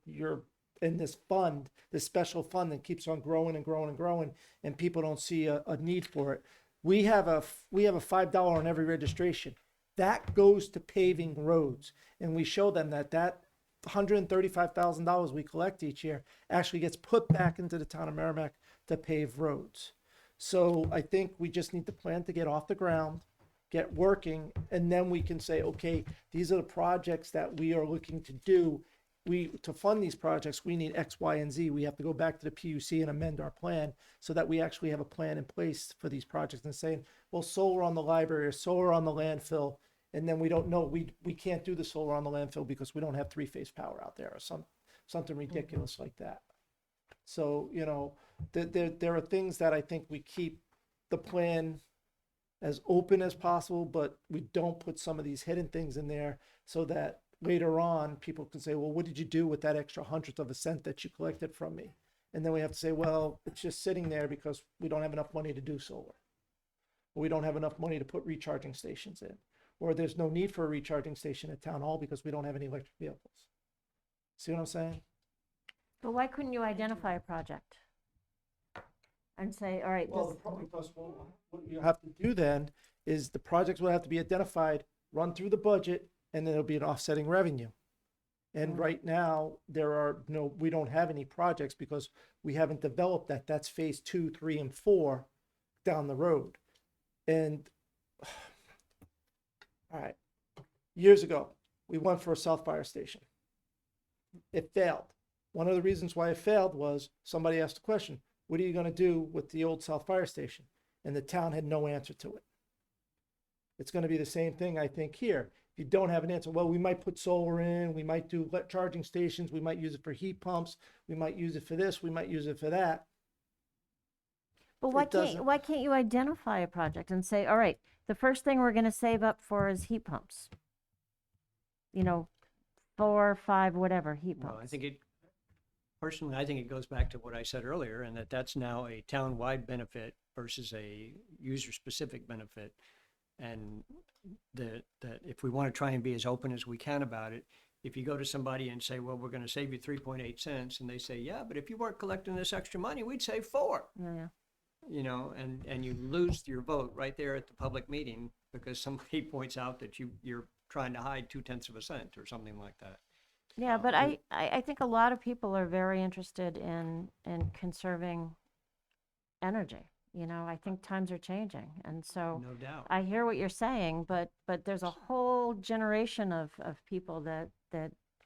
in this fund, this special fund that keeps on growing and growing and growing, and people don't see a need for it. We have a $5 on every registration. That goes to paving roads, and we show them that $135,000 we collect each year actually gets put back into the town of Merrimack to pave roads. So I think we just need to plan to get off the ground, get working, and then we can say, okay, these are the projects that we are looking to do. To fund these projects, we need X, Y, and Z. We have to go back to the PUC and amend our plan so that we actually have a plan in place for these projects, and saying, well, solar on the library or solar on the landfill, and then we don't know, we can't do the solar on the landfill because we don't have three-phase power out there, or something ridiculous like that. So, there are things that I think we keep the plan as open as possible, but we don't put some of these hidden things in there so that later on people can say, well, what did you do with that extra 100th of a cent that you collected from me? And then we have to say, well, it's just sitting there because we don't have enough money to do solar. Or we don't have enough money to put recharging stations in. Or there's no need for a recharging station at Town Hall because we don't have any electric vehicles. See what I'm saying? But why couldn't you identify a project? And say, all right, Well, this, the problem, because what you have to do then is the projects will have to be identified, run through the budget, and then it'll be an offsetting revenue. And right now, we don't have any projects because we haven't developed that. That's phase 2, 3, and 4 down the road. And, all right, years ago, we went for a South Fire Station. It failed. One of the reasons why it failed was somebody asked the question, what are you going to do with the old South Fire Station? And the town had no answer to it. It's going to be the same thing, I think, here. If you don't have an answer, well, we might put solar in, we might do charging stations, we might use it for heat pumps, we might use it for this, we might use it for that. but it doesn't- why can't you identify a project and say, all right, the first thing we're gonna save up for is heat pumps? 4 or 5, whatever, heat Well, pumps. Personally, I think it goes back to what I said earlier, and that's now a town-wide benefit versus a user-specific benefit. And that if we want to try and be as open as we can about it, if you go to somebody and say, well, we're going to save you 3.8 cents, and they say, yeah, but if you weren't collecting this extra money, we'd save 4. Yeah. And you lose your vote right there at the public meeting because somebody points out that you're trying to hide 0.2 of a cent or something like that. Yeah, but I think a lot of people are very interested in conserving energy. I think times are changing, and so No doubt. I hear what you're saying, but there's a whole generation of people that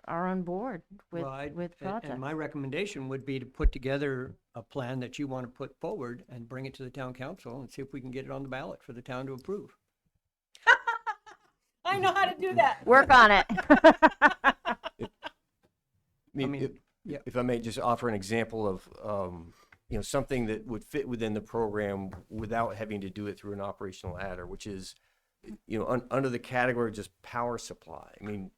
are on board with Well, with projects. And my recommendation would be to put together a plan that you want to put forward and bring it to the town council and see if we can get it on the ballot for the town to approve. I know how to do that. Work on it. If I may just offer an example of, something that would fit within the program without having to do it through an operational adder, which is, under the category of just power supply. I mean,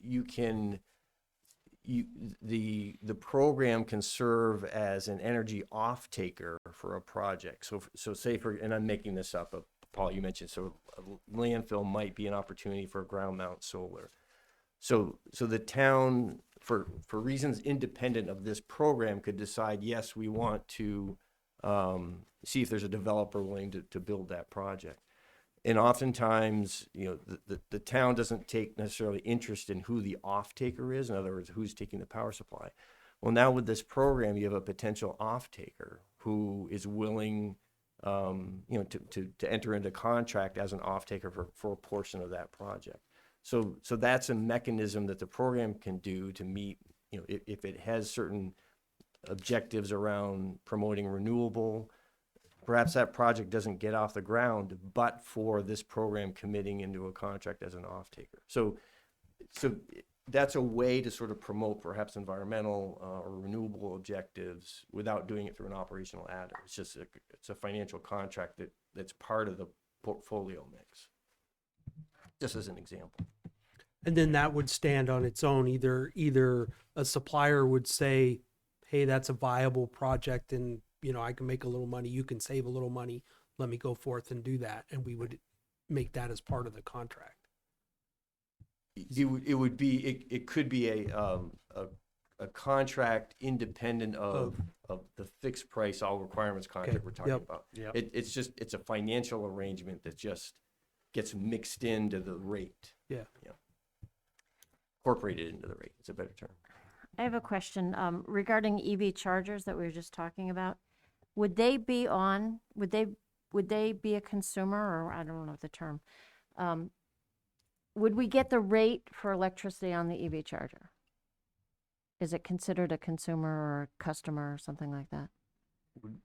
the program can serve as an energy off-taker for a project. So say and I'm making this up, Paul, you mentioned, so a landfill might be an opportunity for ground mount solar. So the town, for reasons independent of this program, could decide, yes, we want to see if there's a developer willing to build that project. And oftentimes, the town doesn't take necessarily interest in who the off-taker is. In other words, who's taking the power supply. Well, now with this program, you have a potential off-taker who is willing, to enter into contract as an off-taker for a portion of that project. So that's a mechanism that the program can do to meet, if it has certain objectives around promoting renewable. Perhaps that project doesn't get off the ground, but for this program committing into a contract as an off-taker. So that's a way to sort of promote perhaps environmental or renewable objectives without doing it through an operational adder. It's just it's a financial contract that's part of the portfolio mix. Just as an example. And then that would stand on its own. Either a supplier would say, hey, that's a viable project and I can make a little money, you can save a little money, let me go forth and do that. And we would make that as part of the contract. It could be a contract independent of the fixed price, all requirements contract Okay, we're talking yep. about. Yep. It's a financial arrangement that just gets mixed into the rate. Yeah. Incorporated into the rate, it's a better term. I have a question regarding EV chargers that we were just talking about. Would they be a consumer, or I don't know the term? Would we get the rate for electricity on the EV charger? Is it considered a consumer or a customer or something like that?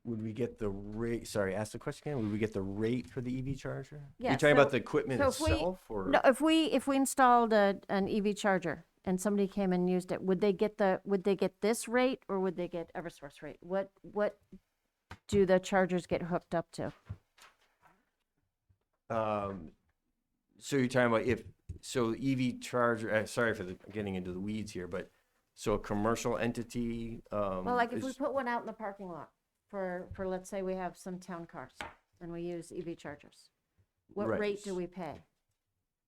Would we get the rate? Sorry, ask the question again. Would we get the rate for the EV charger? Yeah, You're talking so- about the equipment so if we- itself, or No, if we installed an EV charger and somebody came and used it, would they get this rate or would they get Eversource rate? What do the chargers get hooked up to? So you're talking about EV charger. Sorry for getting into the weeds here, but so a commercial entity. Well, like if we put one out in the parking lot for let's say we have some town cars and we use EV chargers, what Right. rate do we pay?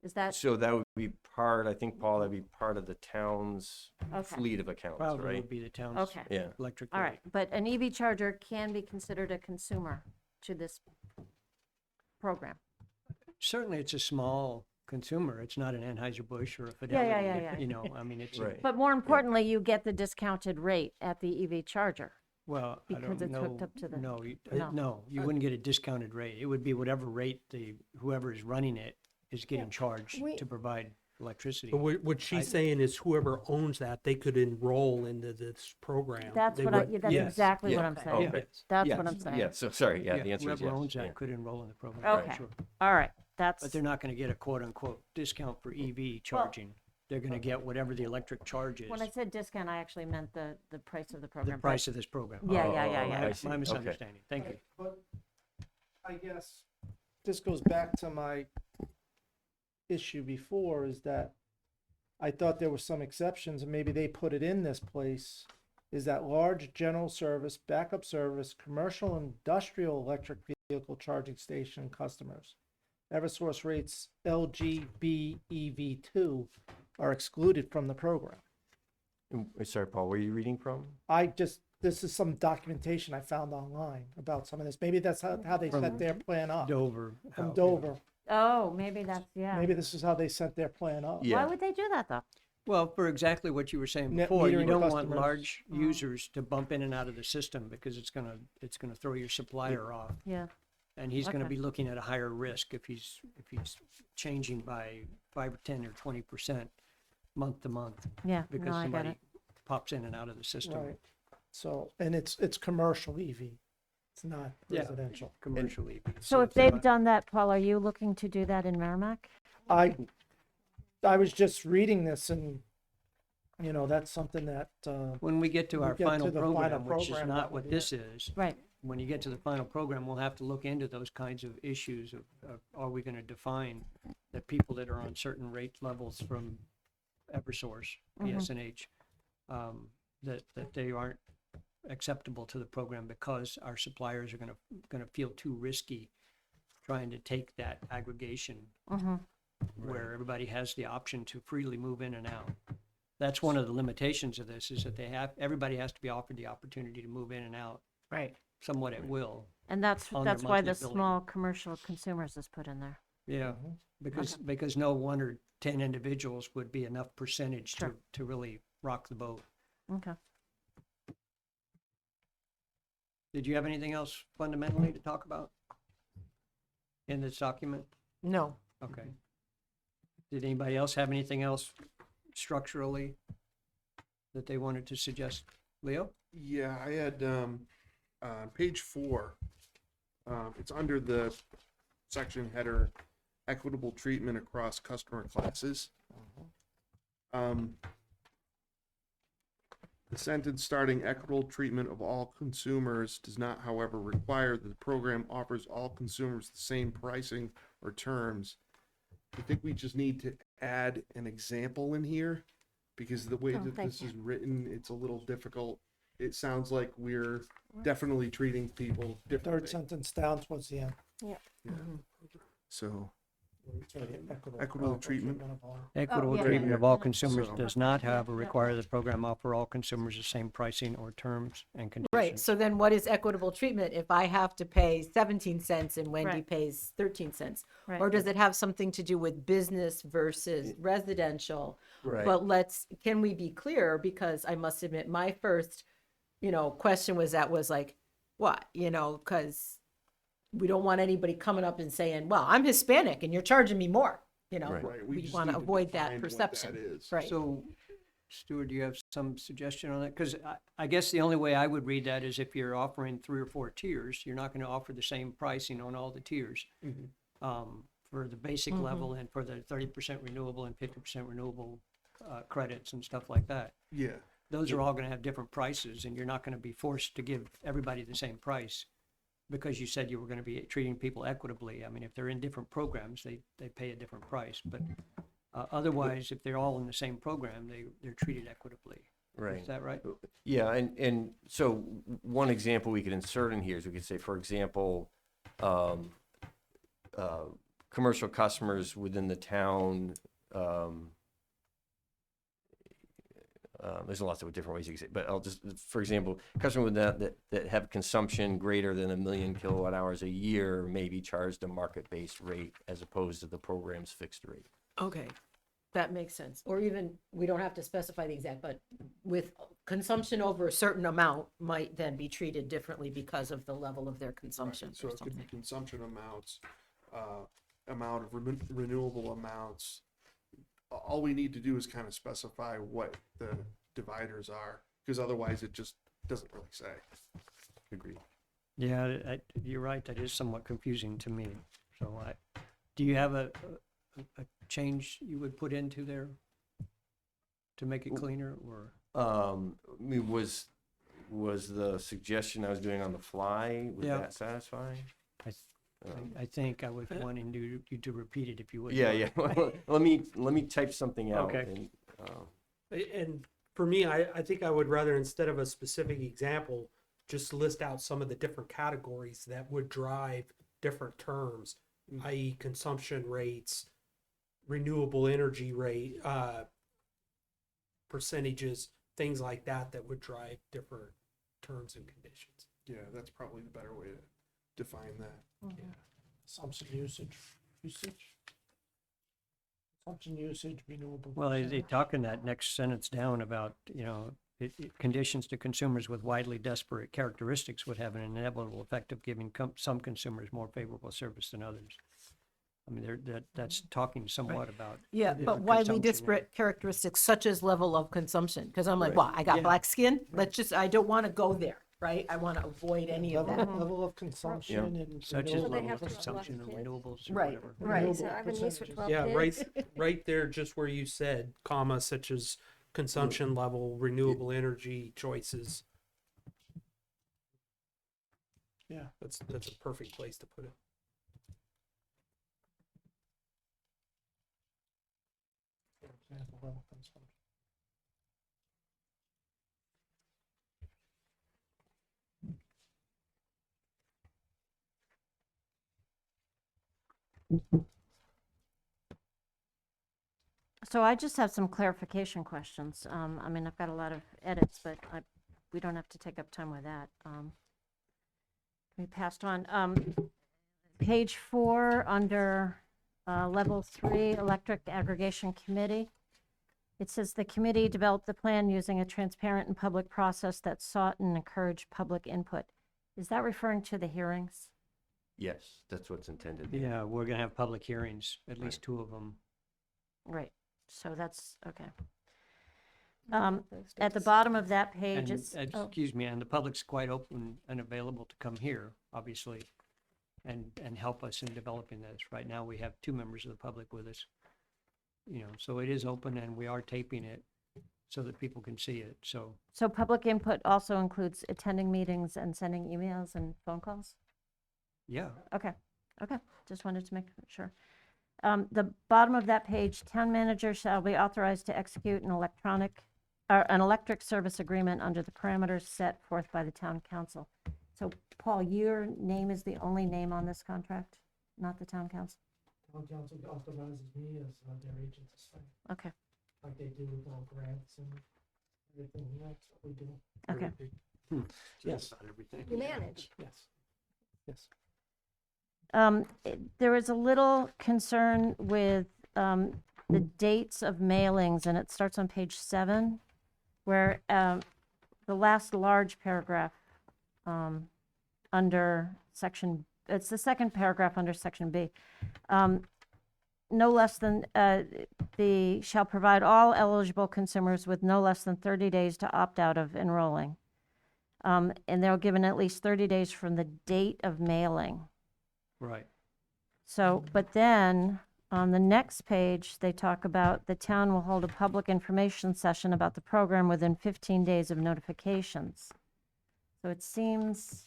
Is that So that would be I think, Paul, that'd be part of the town's okay? fleet of accounts, Probably right? would be the town's Okay, Yeah. electric all rate. right. But an EV charger can be considered a consumer to this program. Certainly, it's a small consumer. It's not an Anheuser-Busch or a yeah, Fidelity. yeah. I mean, it's Right. But more importantly, you get the discounted rate at the EV charger. well, I Because don't it's know. hooked up to the- No, you No. wouldn't get a discounted rate. It would be whatever rate whoever is running it is getting charged we- to provide electricity. But what she's saying is whoever owns that, they could enroll into this program. That's They what would- that's yes, exactly what yeah, I'm saying. okay. That's Yes, what I'm saying. Yeah. So sorry. Yeah. The answer is Whoever yes. owns that yeah. could enroll in the program. Okay. Sure. All right, that's, But they're not going to get a quote-unquote discount for EV charging. They're going to get whatever the electric charge is, when I said discount, I actually meant the price of the the program. price of this program. Yeah, Oh, yeah. I see. My Okay. misunderstanding. Thank you. But I guess this goes back to my issue before, is that I thought there were some exceptions, and maybe they put it in this place, is that large general service, backup service, commercial, industrial electric vehicle charging station customers. Eversource rates LGBEV2 are excluded from the program. Sorry, Paul. Where are you reading from? This is some documentation I found online about some of this. Maybe that's how they set their plan up. Dover. From how- Dover. Oh, maybe that's, yeah. Maybe this is how they set their plan up. Yeah. Why would they do that though? Well, for exactly what you were saying Net before, you metering don't want customers. large users to bump in and out of the system because it's gonna throw your supplier off. Yeah, And he's gonna Okay. be looking at a higher risk if he's changing by 5 or 10 or 20% month to month yeah, because no, I get somebody it. pops in and out of the system. Right. So, and it's commercial EV. It's not Yeah. residential. Commercially. So if they've done that, Paul, are you looking to do that in Merrimack? I I was just reading this and, you know, that's something that, When we get to When we our get to final the final program, which is program, not that will what be this is, Right. when you get to the final program, we'll have to look into those kinds of issues of are we gonna define that people that are on certain rate levels from Eversource, PSNH, that they aren't acceptable to the program because our suppliers are gonna feel too risky trying to take that aggregation where everybody has the option to freely move in and out. That's one of the limitations of this, is that everybody has to be offered the opportunity to move in and out Right. somewhat at will. And that's On their why the monthly billing. small commercial consumers is put in there. Yeah, because no 1 or 10 individuals would be enough percentage Sure. to really rock the boat. Okay. Did you have anything else fundamentally to talk about in this document? No. Okay. Did anybody else have anything else structurally that they wanted to suggest? Leo? Yeah, I had page 4. It's under the section header, equitable treatment across customer classes. The sentence starting equitable treatment of all consumers does not, however, require that the program offers all consumers the same pricing or terms. I think we just need to add an example in here, because the way Oh, that thank this is written, it's a little difficult. It sounds like we're definitely treating people third differently. sentence down towards the end. So It's right here, Equitable treatment. of all. Equitable yeah, treatment yeah. of all consumers So- does not, however, require the program offer all consumers the same pricing or terms and conditions. Right, so then what is equitable treatment if I have to pay 17 cents and Wendy Right. pays 13 cents? Right. Or does it have something to do with business versus residential? Right. But can we be clear? Because I must admit, my first, question was like, what, because we don't want anybody coming up and saying, well, I'm Hispanic and you're charging me more, Right. Right, We just want to need avoid define that what perception. that is. Right. So, Stuart, do you have some suggestion on that? Because I guess the only way I would read that is if you're offering 3 or 4 tiers, you're not going to offer the same pricing on all the tiers. For the basic level and for the 30% renewable and 50% renewable credits and stuff like that. Yeah, Those are all going to have different prices, and you're not going to be forced to give everybody the same price because you said you were going to be treating people equitably. I mean, if they're in different programs, they pay a different price. But otherwise, if they're all in the same program, they're treated equitably. Right. Is that right? Yeah, and so one example we could insert in here is we could say, for example, commercial customers within the town, there's lots of different ways you can say, but I'll just, for example, customer with that have consumption greater than 1 million kilowatt hours a year may be charged a market-based rate as opposed to the program's fixed rate. Okay, that makes sense. Or even, we don't have to specify the exact, but with consumption over a certain amount might then be treated differently because of the level of their consumption so or it could be something. consumption amounts, amount of renewable amounts. All we need to do is kind of specify what the dividers are, because otherwise it just doesn't really say. Agreed. Yeah, you're right. That is somewhat confusing to me. So do you have a change you would put into there to make it cleaner, or? I mean, was the suggestion I was doing on the fly, was Yeah. that satisfying? I think I was wanting you to repeat it if you would. Yeah, yeah. Let me type something out. Okay. And, And for me, I think I would rather, instead of a specific example, just list out some of the different categories that would drive different terms, i.e. consumption rates, renewable energy rate, percentages, things like that, that would drive different terms and conditions. Yeah, that's probably the better way to define that. Consumption usage, consumption usage, renewable. Well, they talk in that next sentence down about, conditions to consumers with widely disparate characteristics would have an inevitable effect of giving some consumers more favorable service than others. I mean, that's talking somewhat about. Yeah, the but widely consumption disparate characteristics such as level of consumption, because I'm like, Right. well, I got Yeah. black skin, I don't want to go there. right? I want to avoid any of Level, that. level of consumption and. Such as Well, they level have of to have lots consumption of of kids. renewables or Right, whatever. right. So I have a niece with Percentages. 12 Yeah, kids. right there, just where you said, comma, such as consumption level, renewable energy choices. Yeah. That's a perfect place to put it. For example, level consumption. So I just have some clarification questions. I mean, I've got a lot of edits, but we don't have to take up time with that. We passed on. Page 4, under Level 3, Electric Aggregation Committee. It says the committee developed the plan using a transparent and public process that sought and encouraged public input. Is that referring to the hearings? Yes, that's what's intended. Yeah, we're gonna have public hearings, at least 2 of them. Right, so that's, okay. Those At the dates. bottom of that page, And, it's, oh, excuse me, and the public's quite open and available to come here, obviously, and help us in developing this. Right now, we have 2 members of the public with us. You know, so it is open and we are taping it so that people can see it, so. so public input also includes attending meetings and sending emails and phone calls? Yeah, Okay, okay, just wanted to make sure. The bottom of that page, town manager shall be authorized to execute an an electric service agreement under the parameters set forth by the town council. So, Paul, your name is the only name on this contract, not the town council? Town council authorizes me as their agent to sign, Okay, like they do with all grants and everything else that we do. okay. Yes, not everything. You manage. yes, yes. There was a little concern with the dates of mailings, and it starts on page 7, where the last large paragraph under section, it's the second paragraph under section B. No less than, shall provide all eligible consumers with no less than 30 days to opt out of enrolling. And they're given at least 30 days from the date of mailing. Right. So, but then, on the next page, they talk about the town will hold a public information session about the program within 15 days of notifications. So it seems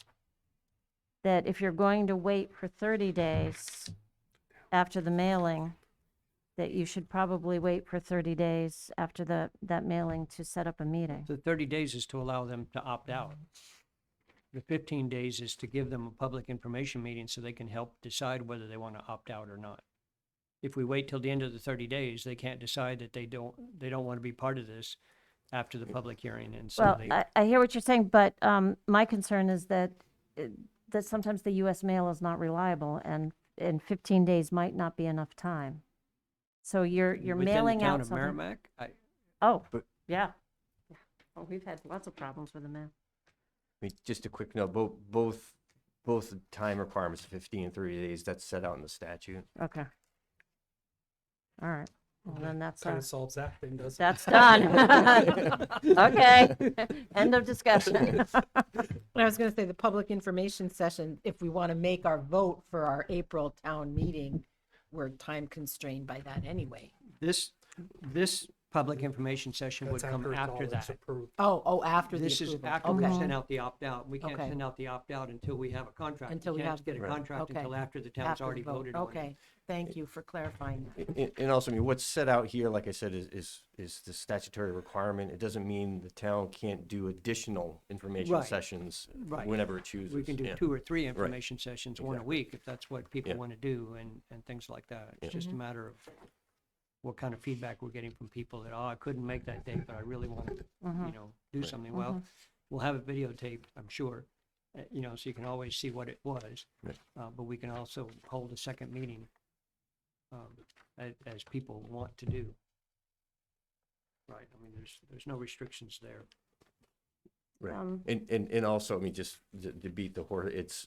that if you're going to wait for 30 days after the mailing, that you should probably wait for 30 days after that mailing to set up a meeting. The 30 days is to allow them to opt out. The 15 days is to give them a public information meeting so they can help decide whether they want to opt out or not. If we wait till the end of the 30 days, they can't decide that they don't want to be part of this after the public hearing, and so Well, they, I hear what you're saying, but my concern is that that sometimes the U.S. mail is not reliable, and 15 days might not be enough time. So you're mailing out within the town of something. Merrimack, Oh, But- yeah. Well, we've had lots of problems with the mail. I mean, just a quick note, both the time requirements, 15 and 30 days, that's set out in the statute. Okay. All right. Well, then that's Kind of solves that thing, doesn't it? that's done. Okay. End of discussion. I was gonna say, the public information session, if we want to make our vote for our April town meeting, we're time constrained by that anyway. this public information session would That's come it's after all that's that. approved. Oh, after the This is approval. after we Okay. send out the opt-out. We can't Okay. send out the opt-out until we have a contract. Until we can't have- get a Right. contract Okay. until after the town's After the already vote. voted on it. Okay, thank you for clarifying that. And also, I mean, what's set out here, like I said, is the statutory requirement. It doesn't mean the town can't do additional information Right. sessions Right. whenever it chooses. We can do Yeah. 2 or 3 information sessions, one a Exactly. week, if that's what people Yeah. want to do, and things like that. It's just a matter of what kind of feedback we're getting from people that, I couldn't make that date, but I really want to, you know, do something. Well, we'll have it videotaped, I'm sure, you know, so you can always see what it was. Right. But we can also hold a second meeting, as people want to do. Right, I mean, there's no restrictions there. Right. And also, I mean, just to beat the horse, it's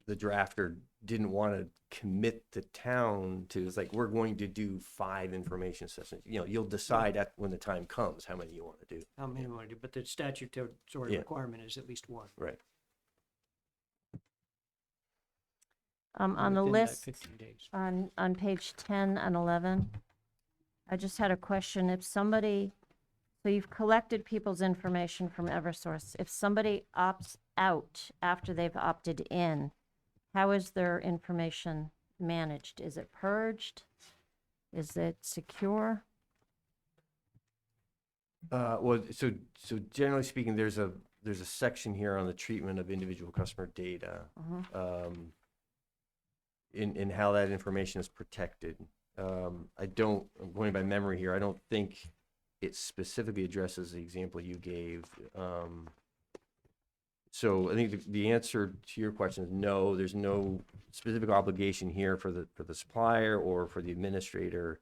the drafter didn't want to commit the town to, it's like, we're going to do 5 information sessions. You know, you'll decide when the time comes how many you want to do. How many we want to do, but the statutory Yeah. requirement is at least one. Right. On the within that list, 15 days. on page 10 and 11, I just had a question. If somebody, so you've collected people's information from Eversource. If somebody opts out after they've opted in, how is their information managed? Is it purged? Is it secure? Well, so generally speaking, there's a section here on the treatment of individual customer data, in how that information is protected. I'm going by memory here. I don't think it specifically addresses the example you gave. So I think the answer to your question is no. There's no specific obligation here for the supplier or for the administrator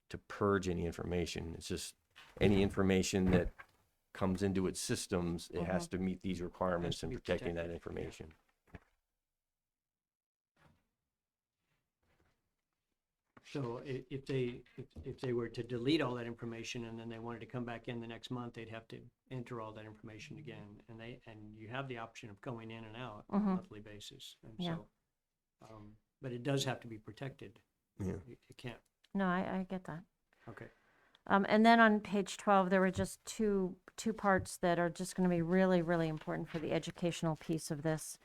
to purge any information. It's just any information that comes into its systems, it has to meet these requirements to in be protecting that protected, yeah. information. So if they were to delete all that information and then they wanted to come back in the next month, they'd have to enter all that information again. And you have the option of going in and out on a monthly basis. And Yeah. so, but it does have to be protected. Yeah. It can't, No, I get that. okay. And then on page 12, there were just two parts that are just going to be really, really important for the educational piece of this.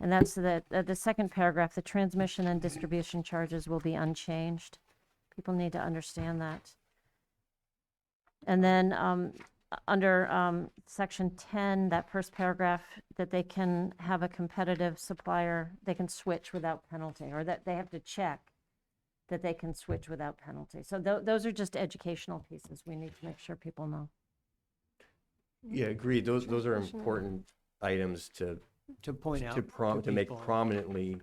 And that's the second paragraph, the transmission and distribution charges will be unchanged. People need to understand that. And then under section 10, that first paragraph, that they can have a competitive supplier, they can switch without penalty, or that they have to check that they can switch without penalty. So those are just educational pieces we need to make sure people know. Yeah, agreed. Those are important items to To point out. to make people prominently,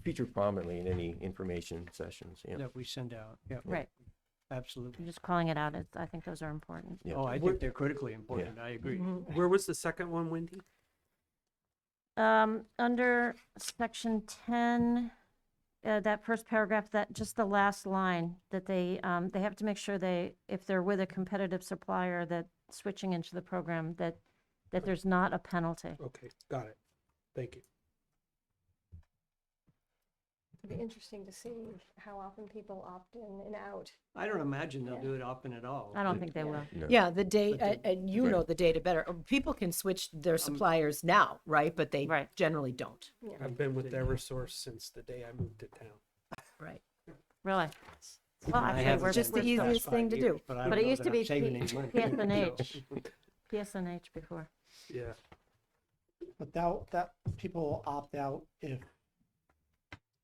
featured prominently in any information sessions. Yeah. that we send out, yeah. Right. Absolutely. I'm just calling it out. I think those are important. Yeah. Oh, I think they're critically important, I agree. Where was the second one, Wendy? Under section 10, that first paragraph, that just the last line, that they have to make sure if they're with a competitive supplier, that switching into the program, that there's not a penalty. Okay, got it. Thank you. It'd be interesting to see how often people opt in and out. I don't imagine they'll do it often at all. I don't think they will. No. Yeah, the But data, the- and you know the data better. People can switch their suppliers now, right? But they Right. generally don't. I've been with Eversource since the day I moved to town. Right. Really? Well, I actually, haven't we're just the been for past easiest thing 5 to years, do. I But don't it know used that to I'm be saving any money. PSNH. PSNH before. Yeah. But that people will opt out if,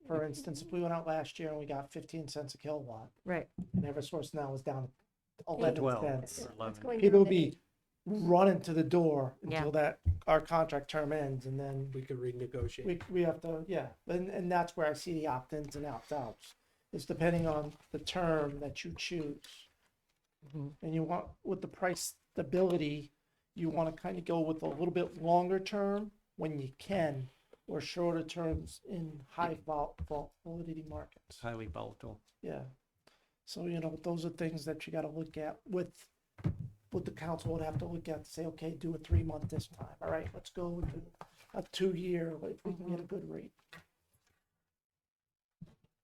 for instance, if we went out last year and we got 15 cents a kilowatt, Right. and Eversource now is down to 11 12 cents, or It's 11. going people down will to be running to the door Yeah. until that our contract term ends, and then We could renegotiate. we have to, yeah, and that's where I see the opt-ins and opt-outs. It's depending on the term that you choose. And you want, with the price stability, you want to kind of go with a little bit longer term when you can, or shorter terms in high volatility markets. Highly volatile. Yeah. So, those are things that you got to look at with the council would have to look at to say, okay, do a 3-month this time. All right, let's go with a 2-year if we can get a good rate.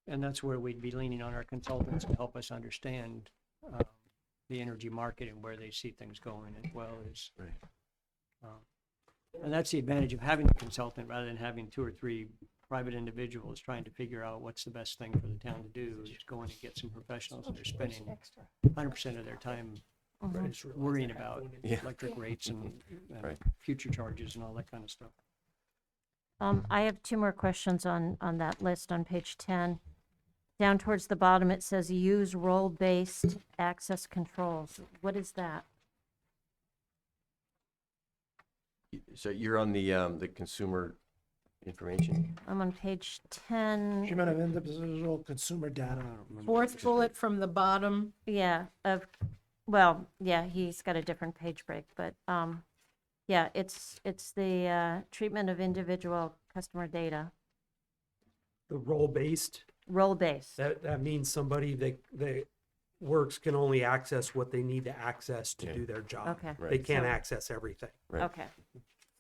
And that's where we'd be leaning on our consultants to help us understand the energy market and where they see things going as well as. Right. And that's the advantage of having a consultant rather than having 2 or 3 private individuals trying to figure out what's the best thing for the town to do. Is go in and get some professionals that are spending extra. 100% of their time I just realized worrying I had about one in- Yeah. electric rates and Right. future charges and all that kind of stuff. I have 2 more questions on that list on page 10. Down towards the bottom, it says use role-based access controls. What is that? So you're on the consumer information. I'm on page 10. Treatment of individual consumer data. Fourth bullet from the bottom. Yeah, he's got a different page break, but, yeah, it's the treatment of individual customer data. The role-based, Role-based. that means somebody that works can only access what they need to access to Yeah. do their job. Okay. Right. They can't So- access everything. Right. Okay.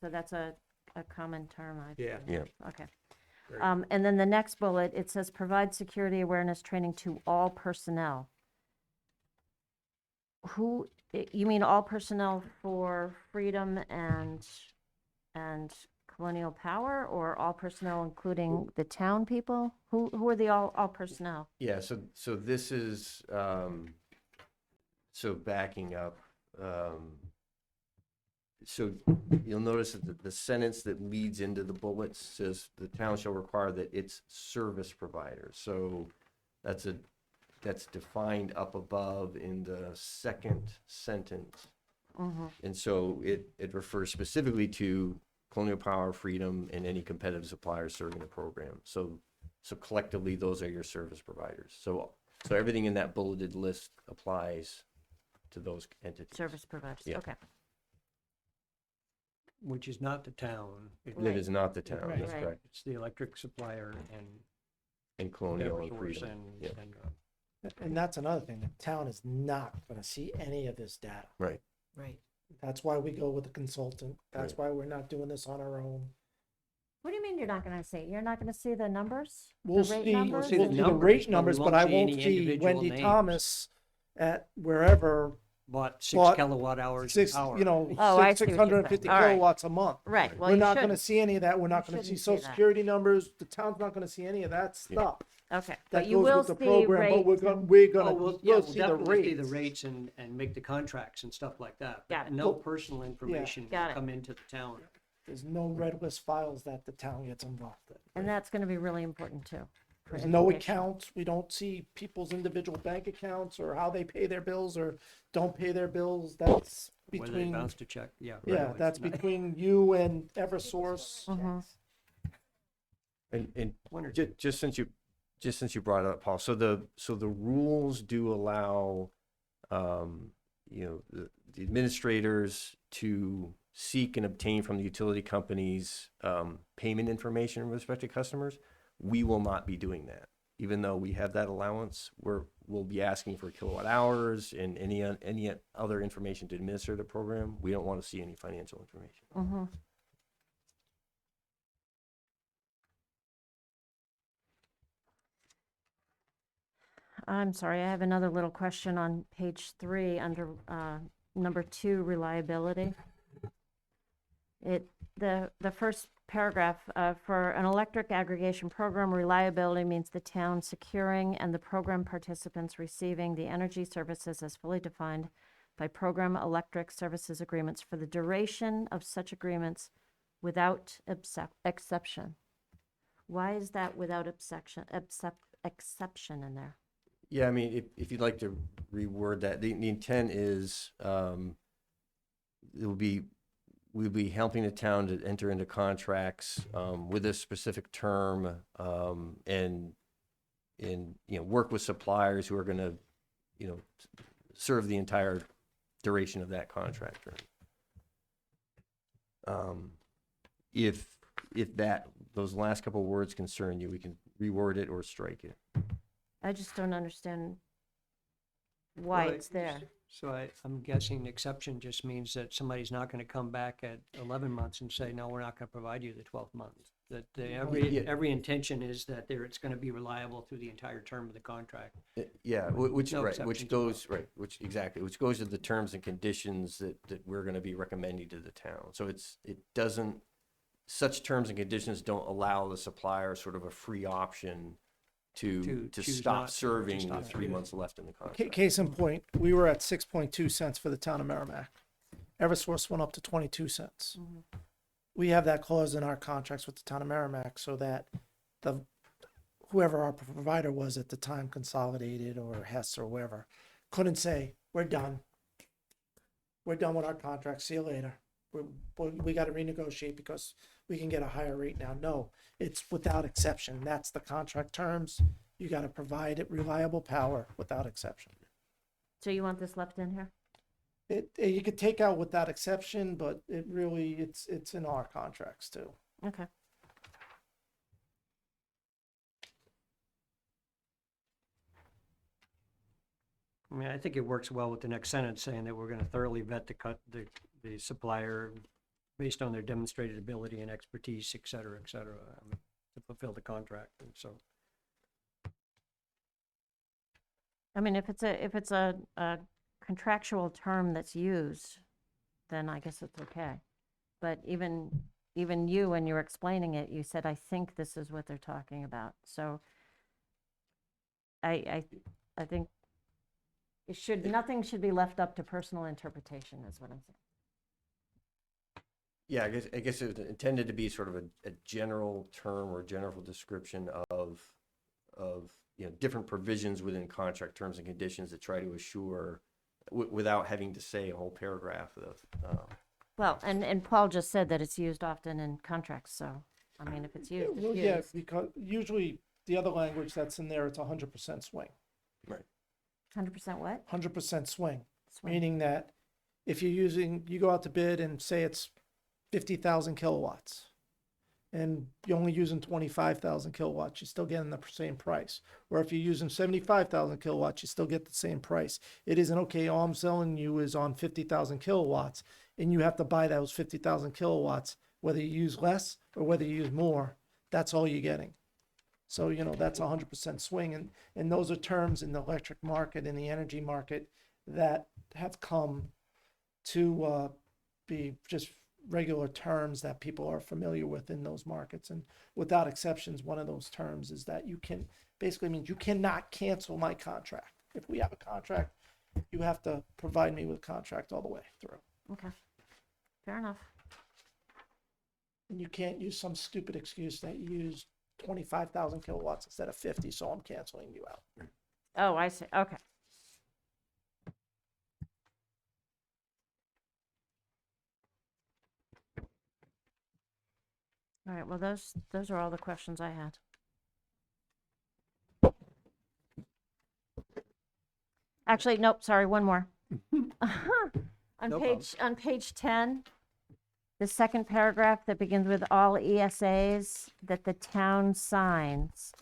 So that's a common term, I Yeah. Yeah. Okay. Great. And then the next bullet, it says provide security awareness training to all personnel. You mean all personnel for Freedom and Colonial Power, or all personnel including the town people? Who are the all personnel? Yeah, so this is, so backing up, so you'll notice that the sentence that leads into the bullets says the town shall require that its service provider. So that's defined up above in the second sentence. And so it refers specifically to Colonial Power, Freedom, and any competitive suppliers serving the program. So collectively, those are your service providers. So everything in that bulleted list applies to those entities. Service providers, Yeah. okay. Which is not the town. That is not the town, Right. that's Right. correct. It's the electric supplier and And Colonial and Eversource Freedom. and, Yeah. And that's another thing, the town is not gonna see any of this data. Right. Right. That's why we go with a consultant. That's Right. why we're not doing this on our own. What do you mean you're not gonna see? You're not gonna see the numbers? We'll The rate see, numbers? we'll see see the the numbers, rate but we numbers, but won't I see won't any see individual Wendy names. Thomas at wherever, Bought 6 Bought kilowatt hours of six, power. you know, Oh, I see what six you're hundred and fifty saying. All right. kilowatts a month. Right, well, We're you not gonna shouldn't. see any of that. We're not You gonna see shouldn't see social that. security numbers. The town's not gonna see any of that stuff. Okay, That but you goes will with the see program, but we're rates gonna, and- we're Oh, gonna, we'll, we'll we'll see the definitely see the rates. rates and make the contracts and stuff like that. Got but it. No Well, personal information Got will it. come into the town. There's no red list files that the town gets involved in. And that's gonna be really important too. for There's no education. accounts. We don't see people's individual bank accounts or how they pay their bills or don't pay their bills. That's Whether they between, bounced a check, yeah. yeah, it's that's not- between you and Eversource. Mhm. And One or two. just since you brought it up, Paul, so the rules do allow, the administrators to seek and obtain from the utility companies, payment information with respect to customers. We will not be doing that. Even though we have that allowance, we'll be asking for kilowatt hours and any other information to administer the program. We don't want to see any financial information. Mhm. I'm sorry, I have another little question on page 3 under number 2, reliability. The first paragraph, for an electric aggregation program, reliability means the town securing and the program participants receiving the energy services as fully defined by program electric services agreements for the duration of such agreements without exception. Why is that without exception in there? Yeah, I mean, if you'd like to reword that, the intent is, we'll be helping the town to enter into contracts, with a specific term, and work with suppliers who are gonna, serve the entire duration of that contract term. If those last couple of words concern you, we can reword it or strike it. I just don't understand why Well, it's there. So I'm guessing exception just means that somebody's not gonna come back at 11 months and say, no, we're not gonna provide you the 12 months. That Yeah. every intention is that it's gonna be reliable through the entire term of the contract. Yeah, No which exceptions goes, which goes to the terms and conditions that we're gonna be recommending to the town. So such terms and conditions don't allow the supplier sort of a free option to choose stop not to, serving to the stop 3 to. months left in the contract. Case in point, we were at 6.2 cents for the town of Merrimack. Eversource went up to 22 cents. We have that clause in our contracts with the town of Merrimack so that whoever our provider was at the time, Consolidated or Hess or whoever, couldn't say, we're done. We're done with our contract. See you later. We got to renegotiate because we can get a higher rate now. No, it's without exception. That's the contract terms. You got to provide it reliable power without exception. So you want this left in here? You could take out without exception, but it's in our contracts too. Okay. I mean, I think it works well with the next sentence saying that we're gonna thoroughly vet the supplier based on their demonstrated ability and expertise, et cetera, to fulfill the contract, and so. I mean, if it's a contractual term that's used, then I guess it's okay. But even you, when you were explaining it, you said, I think this is what they're talking about. So I think nothing should be left up to personal interpretation, is what I'm saying. Yeah, I guess it was intended to be sort of a general term or general description of, different provisions within contract terms and conditions that try to assure, without having to say a whole paragraph of, Well, and Paul just said that it's used often in contracts, so, I mean, if it's used, Well, it's yeah, used. because usually the other language that's in there, it's 100% swing. 100% what? 100% swing, Swing. meaning that if you go out to bid and say it's 50,000 kilowatts and you're only using 25,000 kilowatts, you're still getting the same price. Or if you're using 75,000 kilowatts, you still get the same price. It isn't, okay, all I'm selling you is on 50,000 kilowatts and you have to buy those 50,000 kilowatts, whether you use less or whether you use more, that's all you're getting. So, that's 100% swing. And those are terms in the electric market and the energy market that have come to be just regular terms that people are familiar with in those markets. And without exceptions, one of those terms is that basically means you cannot cancel my contract. If we have a contract, you have to provide me with a contract all the way through. Okay, fair enough. And you can't use some stupid excuse that you use 25,000 kilowatts instead of 50, so I'm canceling you out. Oh, I see, okay. All right, well, those are all the questions I had. Actually, nope, sorry, one more. No On page 10, the second paragraph that begins with all ESAs that the town signs.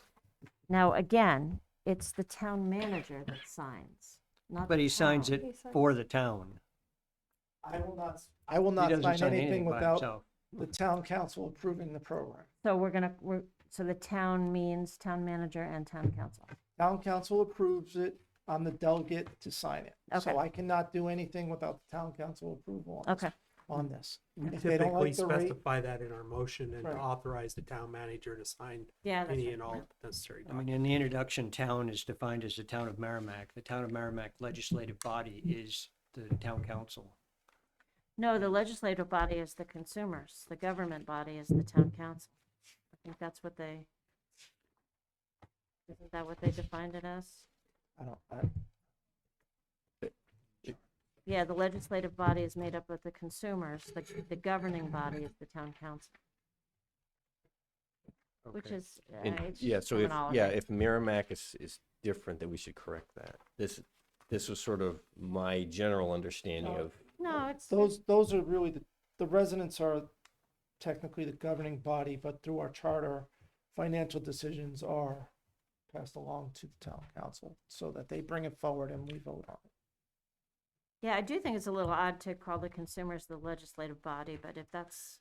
Now, again, it's the town manager that signs, not But the he signs town. it for the town. I will He not doesn't sign anything by without himself. the town council approving the program. So so the town means town manager and town council. Town council approves it. I'm the delegate to sign it. Okay. So I cannot do anything without the town council approval Okay, on this. We If they don't typically like the rate, specify that in our motion and Right. authorize the town manager to sign yeah, that's any right. and all necessary I mean, documents. in the introduction, town is defined as the town of Merrimack. The town of Merrimack legislative body is the town council. No, the legislative body is the consumers. The government body is the town council. I think that's what isn't that what they defined it as? Yeah, the legislative body is made up of the consumers. The governing body is the town council, which Okay. is, it's Yeah, just so terminology. if Merrimack is different, then we should correct that. This was sort of my general understanding of, No, it's, those are really, the residents are technically the governing body, but through our charter, financial decisions are passed along to the town council so that they bring it forward and we vote on it. yeah, I do think it's a little odd to call the consumers the legislative body, but if that's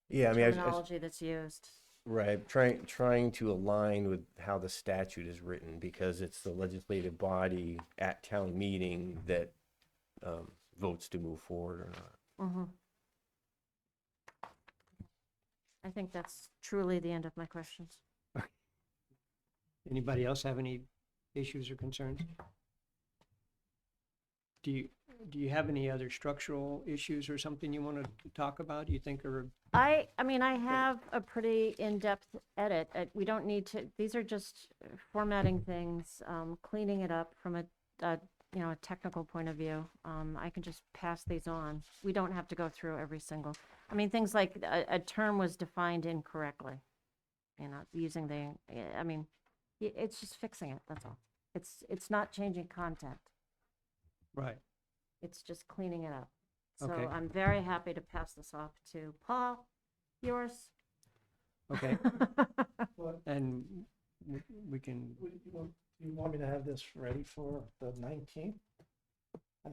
yeah, I mean, terminology that's used. right, trying to align with how the statute is written, because it's the legislative body at town meeting that votes to move forward or not. Mhm. I think that's truly the end of my questions. Anybody else have any issues or concerns? Do you have any other structural issues or something you want to talk about, you think, or? I mean, I have a pretty in-depth edit. We don't need to, these are just formatting things, cleaning it up from a technical point of view. I can just pass these on. We don't have to go through every single, I mean, things like a term was defined incorrectly. Using it's just fixing it, that's all. It's not changing content. Right. It's just cleaning it up. So Okay. I'm very happy to pass this off to Paul, yours. Okay, and we can, Do you want me to have this ready for the 19th?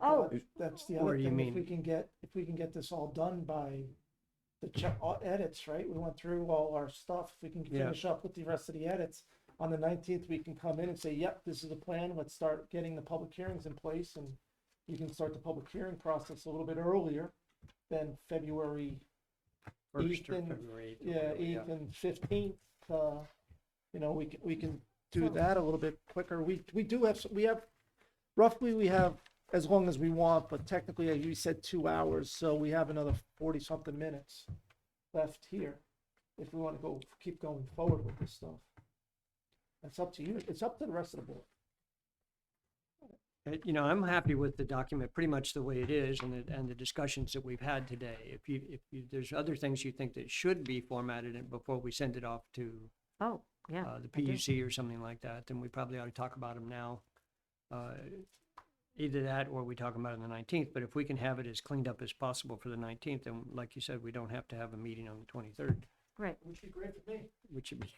Oh. That's the Or other do you thing, if mean- we can get this all done by the edits, right? We went through all our stuff. If we can Yeah. finish up with the rest of the edits, on the 19th, we can come in and say, yep, this is the plan. Let's start getting the public hearings in place, and you can start the public hearing process a little bit earlier than February First or Ethan, February 8th. or yeah, whatever, 8th and 15th. You know, we can do Well- that a little bit quicker. We do have, we have, roughly we have as long as we want, but technically, as you said, 2 hours, so we have another 40-something minutes left here if we want to keep going forward with this stuff. It's up to you. It's up to the rest of the board. You know, I'm happy with the document pretty much the way it is and the discussions that we've had today. If there's other things you think that should be formatted before we send it off to Oh, yeah. the I do. PUC or something like that, then we probably ought to talk about them now. Either that or we talk about it on the 19th, but if we can have it as cleaned up as possible for the 19th, then like you said, we don't have to have a meeting on the 23rd, Great. Which would be great for me. which would be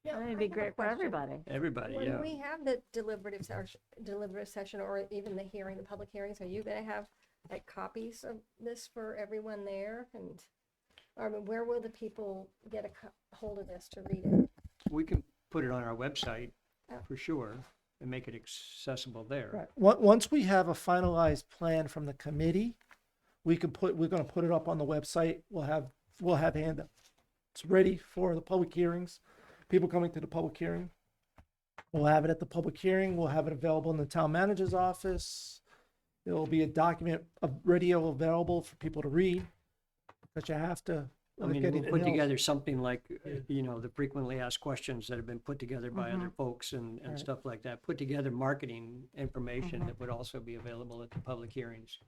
Yeah, That'd I be have a great for question. everybody. everybody, yeah. When we have the deliberative session, or even the hearing, the public hearings, are you gonna have like copies of this for everyone there? And, I mean, where will the people get a hold of this to read it? We can put it on our website Oh. for sure and make it accessible there. Right. Once we have a finalized plan from the committee, we're gonna put it up on the website. We'll have handouts. It's ready for the public hearings, people coming to the public hearing. We'll have it at the public hearing. We'll have it available in the town manager's office. There'll be a document, a radio available for people to read, that you have to. I mean, get we'll it put else. together something like, you know, the frequently asked questions that have been put together by Mm-hmm. other folks and Right. stuff like that. Put together marketing information Mm-hmm. that would also be available at the public hearings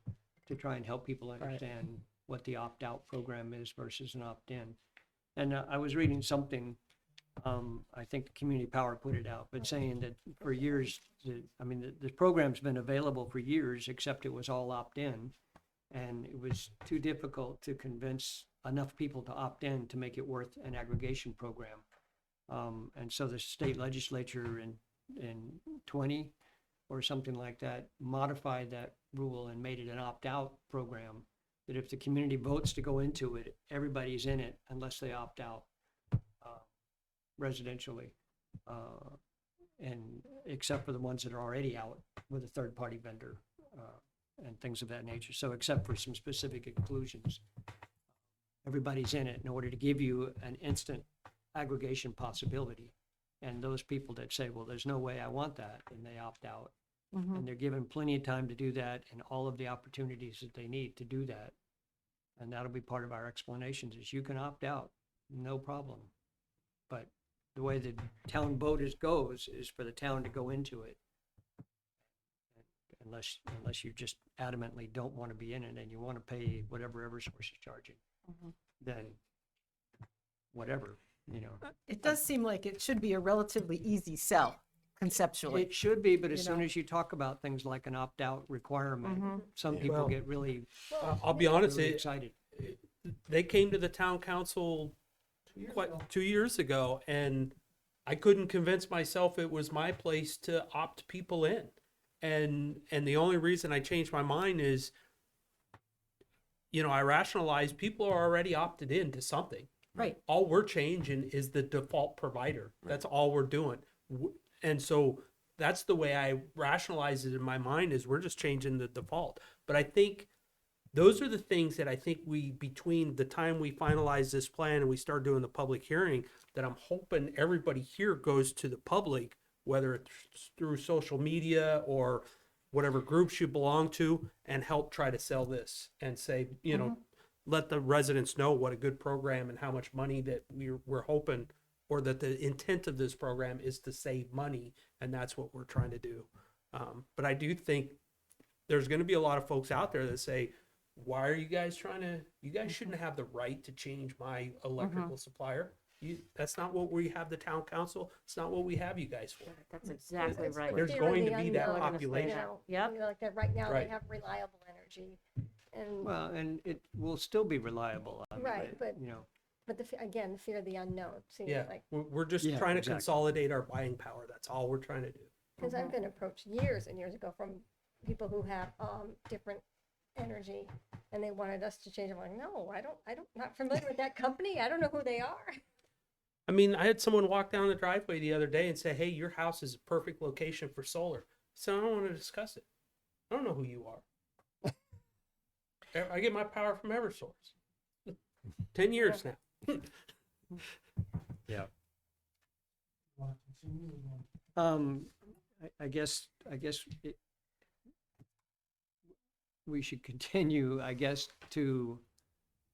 to try and help people understand what the opt-out program is versus an opt-in. And I was reading something, I think the Community Power put it out, but saying that for years, the program's been available for years, except it was all opt-in. And it was too difficult to convince enough people to opt in to make it worth an aggregation program. And so the state legislature in 20 or something like that modified that rule and made it an opt-out program. That if the community votes to go into it, everybody's in it unless they opt out residentially. And except for the ones that are already out with a third-party vendor and things of that nature. So except for some specific exclusions, everybody's in it in order to give you an instant aggregation possibility. And those people that say, well, there's no way I want that, and they opt out. And they're given plenty of time to do that and all of the opportunities that they need to do that. And that'll be part of our explanations is you can opt out, no problem. But the way the town vote goes is for the town to go into it. Unless you just adamantly don't want to be in it and you want to pay whatever Eversource is charging, then whatever, you know. It does seem like it should be a relatively easy sell conceptually. It should be, but as You soon know. as you talk about things like an opt-out requirement, some people Well, get really, I'll be honest, really excited. they came to the town council 2 years ago, and I couldn't convince myself it was my place to opt people in. And the only reason I changed my mind is, you know, I rationalized people are already opted in to something. Right. All we're changing is the default provider. That's all we're doing. And so that's the way I rationalize it in my mind is we're just changing the default. But I think those are the things that I think between the time we finalize this plan and we start doing the public hearing, that I'm hoping everybody here goes to the public, whether it's through social media or whatever groups you belong to, and help try to sell this and say, you know, let the residents know what a good program and how much money that we're hoping, or that the intent of this program is to save money, and that's what we're trying to do. But I do think there's going to be a lot of folks out there that say, why are you guys you guys shouldn't have the right to change my electrical supplier. That's not what we have the town council. It's not what we have you guys for. That's exactly It's right. the There's fear of going the to be that unknown, population. you know, Yep. you know, like that right now, they Right. have reliable energy. And, Well, and it will still be reliable. I mean, Right, but- you know, but again, the fear of the unknown, seems Yeah, like, we're just Yeah, trying to exactly. consolidate our buying power. That's all we're trying to do. Because I've been approached years and years ago from people who have different energy, and they wanted us to change. I'm like, no, not familiar with that company. I don't know who they are. I mean, I had someone walk down the driveway the other day and say, "Hey, your house is a perfect location for solar." So I don't want to discuss it. I don't know who you are. I get my power from EverSource. 10 years now. Yeah. I guess we should continue, I guess, to,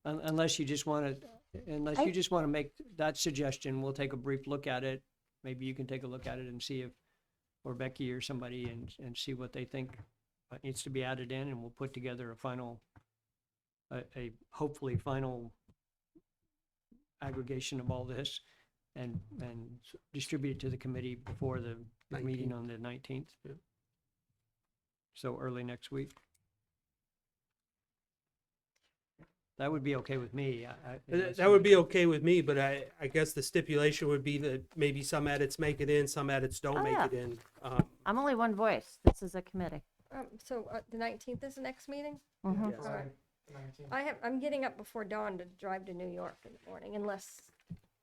unless you just want to make that suggestion, we'll take a brief look at it. Maybe you can take a look at it and see if, or Becky or somebody, and see what they think needs to be added in, and we'll put together a final, a hopefully final aggregation of all this and distribute it to the committee before the meeting 19th. on the 19th. Yeah. So early next week. That would be okay with me. That would be okay with me, but I guess the stipulation would be that maybe some edits make it in, some edits don't Oh, make yeah. it in. I'm only one voice. This is a committee. So the 19th is the next meeting. Mhm. Yes, All right. 19. I'm getting up before dawn to drive to New York in the morning, unless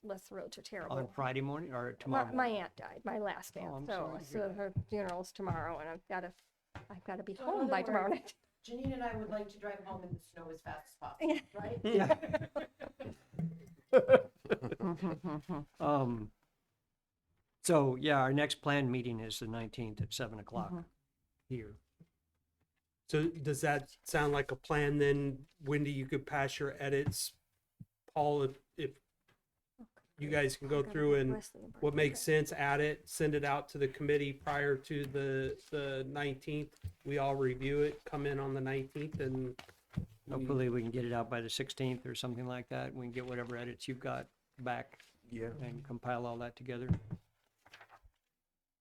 the roads are terrible. On Friday morning or tomorrow My morning? aunt died, my last aunt, I'm so sorry to hear that. her funeral's tomorrow, and I've gotta be So in home other by tomorrow words- night. Janine and I would like to drive home in the snow as fast as possible, right? Yeah. So, yeah, our next planned meeting is the 19th at 7 o'clock here. So does that sound like a plan then, Wendy? You could pass your edits. Paul, if you guys can go through and what makes sense, add it, send it out to the committee prior to the 19th. We all review it, come in on the 19th, and Hopefully, we can get it out by the 16th or something like that. We can get whatever edits you've got back Yeah. and compile all that together.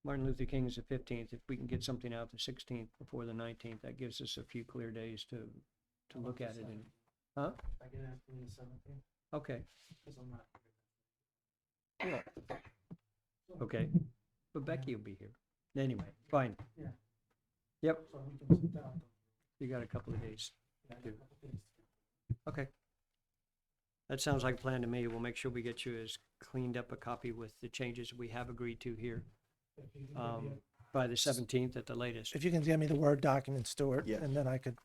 Martin Luther King is the 15th. If we can get something out the 16th before the 19th, that gives us a few clear days to look at it and, huh? I can ask them the 17th, Okay, because I'm not. okay. But Becky will be here. Anyway, fine. Yeah. Yep, So we can sit down. you got a couple of days. Yeah, Two. a couple days. Okay. That sounds like a plan to me. We'll make sure we get you as cleaned up a copy with the changes we have agreed to here If you can give me by the 17th at the latest. If you can get me the Word document, Stuart, Yeah. and then I could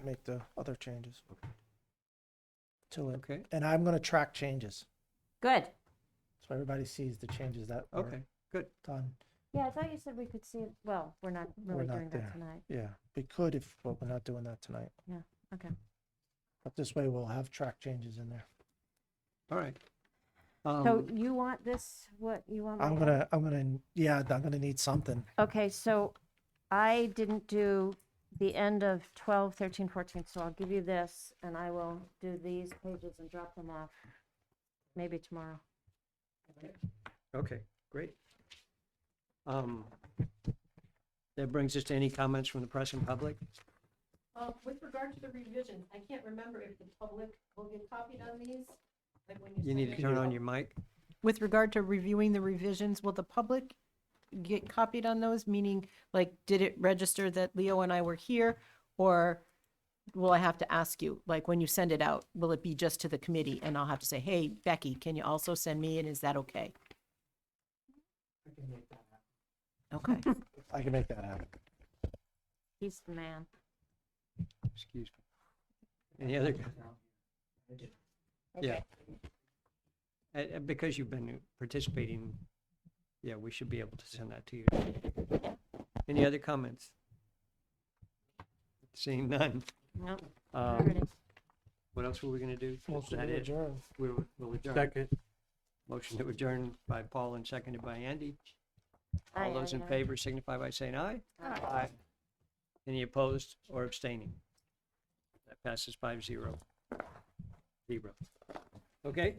make the other changes to it. Okay, And I'm gonna track changes, Good. so everybody sees the changes that were okay, good. done. Yeah, I thought you said we could see it. Well, we're not really not doing that there. tonight. Yeah, we could if, but we're not doing that tonight. Okay. But this way we'll have track changes in there. All right. So you want this, what you want? me I'm to- gonna need something. Okay, so I didn't do the end of 12, 13, 14, so I'll give you this and I will do these pages and drop them off maybe tomorrow. Okay, great. That brings us to any comments from the press and public? With regard to the revisions, I can't remember if the public will get copied on these. Like when You need to turn on your mic. With regard to reviewing the revisions, will the public get copied on those? Meaning, like, did it register that Leo and I were here? Or will I have to ask you, like, when you send it out, will it be just to the committee? And I'll have to say, hey, Becky, can you also send me? And is that okay? I can make that happen. Okay. I can make that happen. He's the man. Excuse me. Any other, yeah. Because you've been participating, yeah, we should be able to send that to you. Any other comments? Seeing none. No, Um, already. What else were we gonna do? Is Motion that to it? adjourn. We'll adjourn. second. Motion to adjourn by Paul and seconded by Andy. Aye, All those aye, in aye. favor signify by saying aye. Aye. Any opposed or abstaining? That passes 5-0. 0. Okay,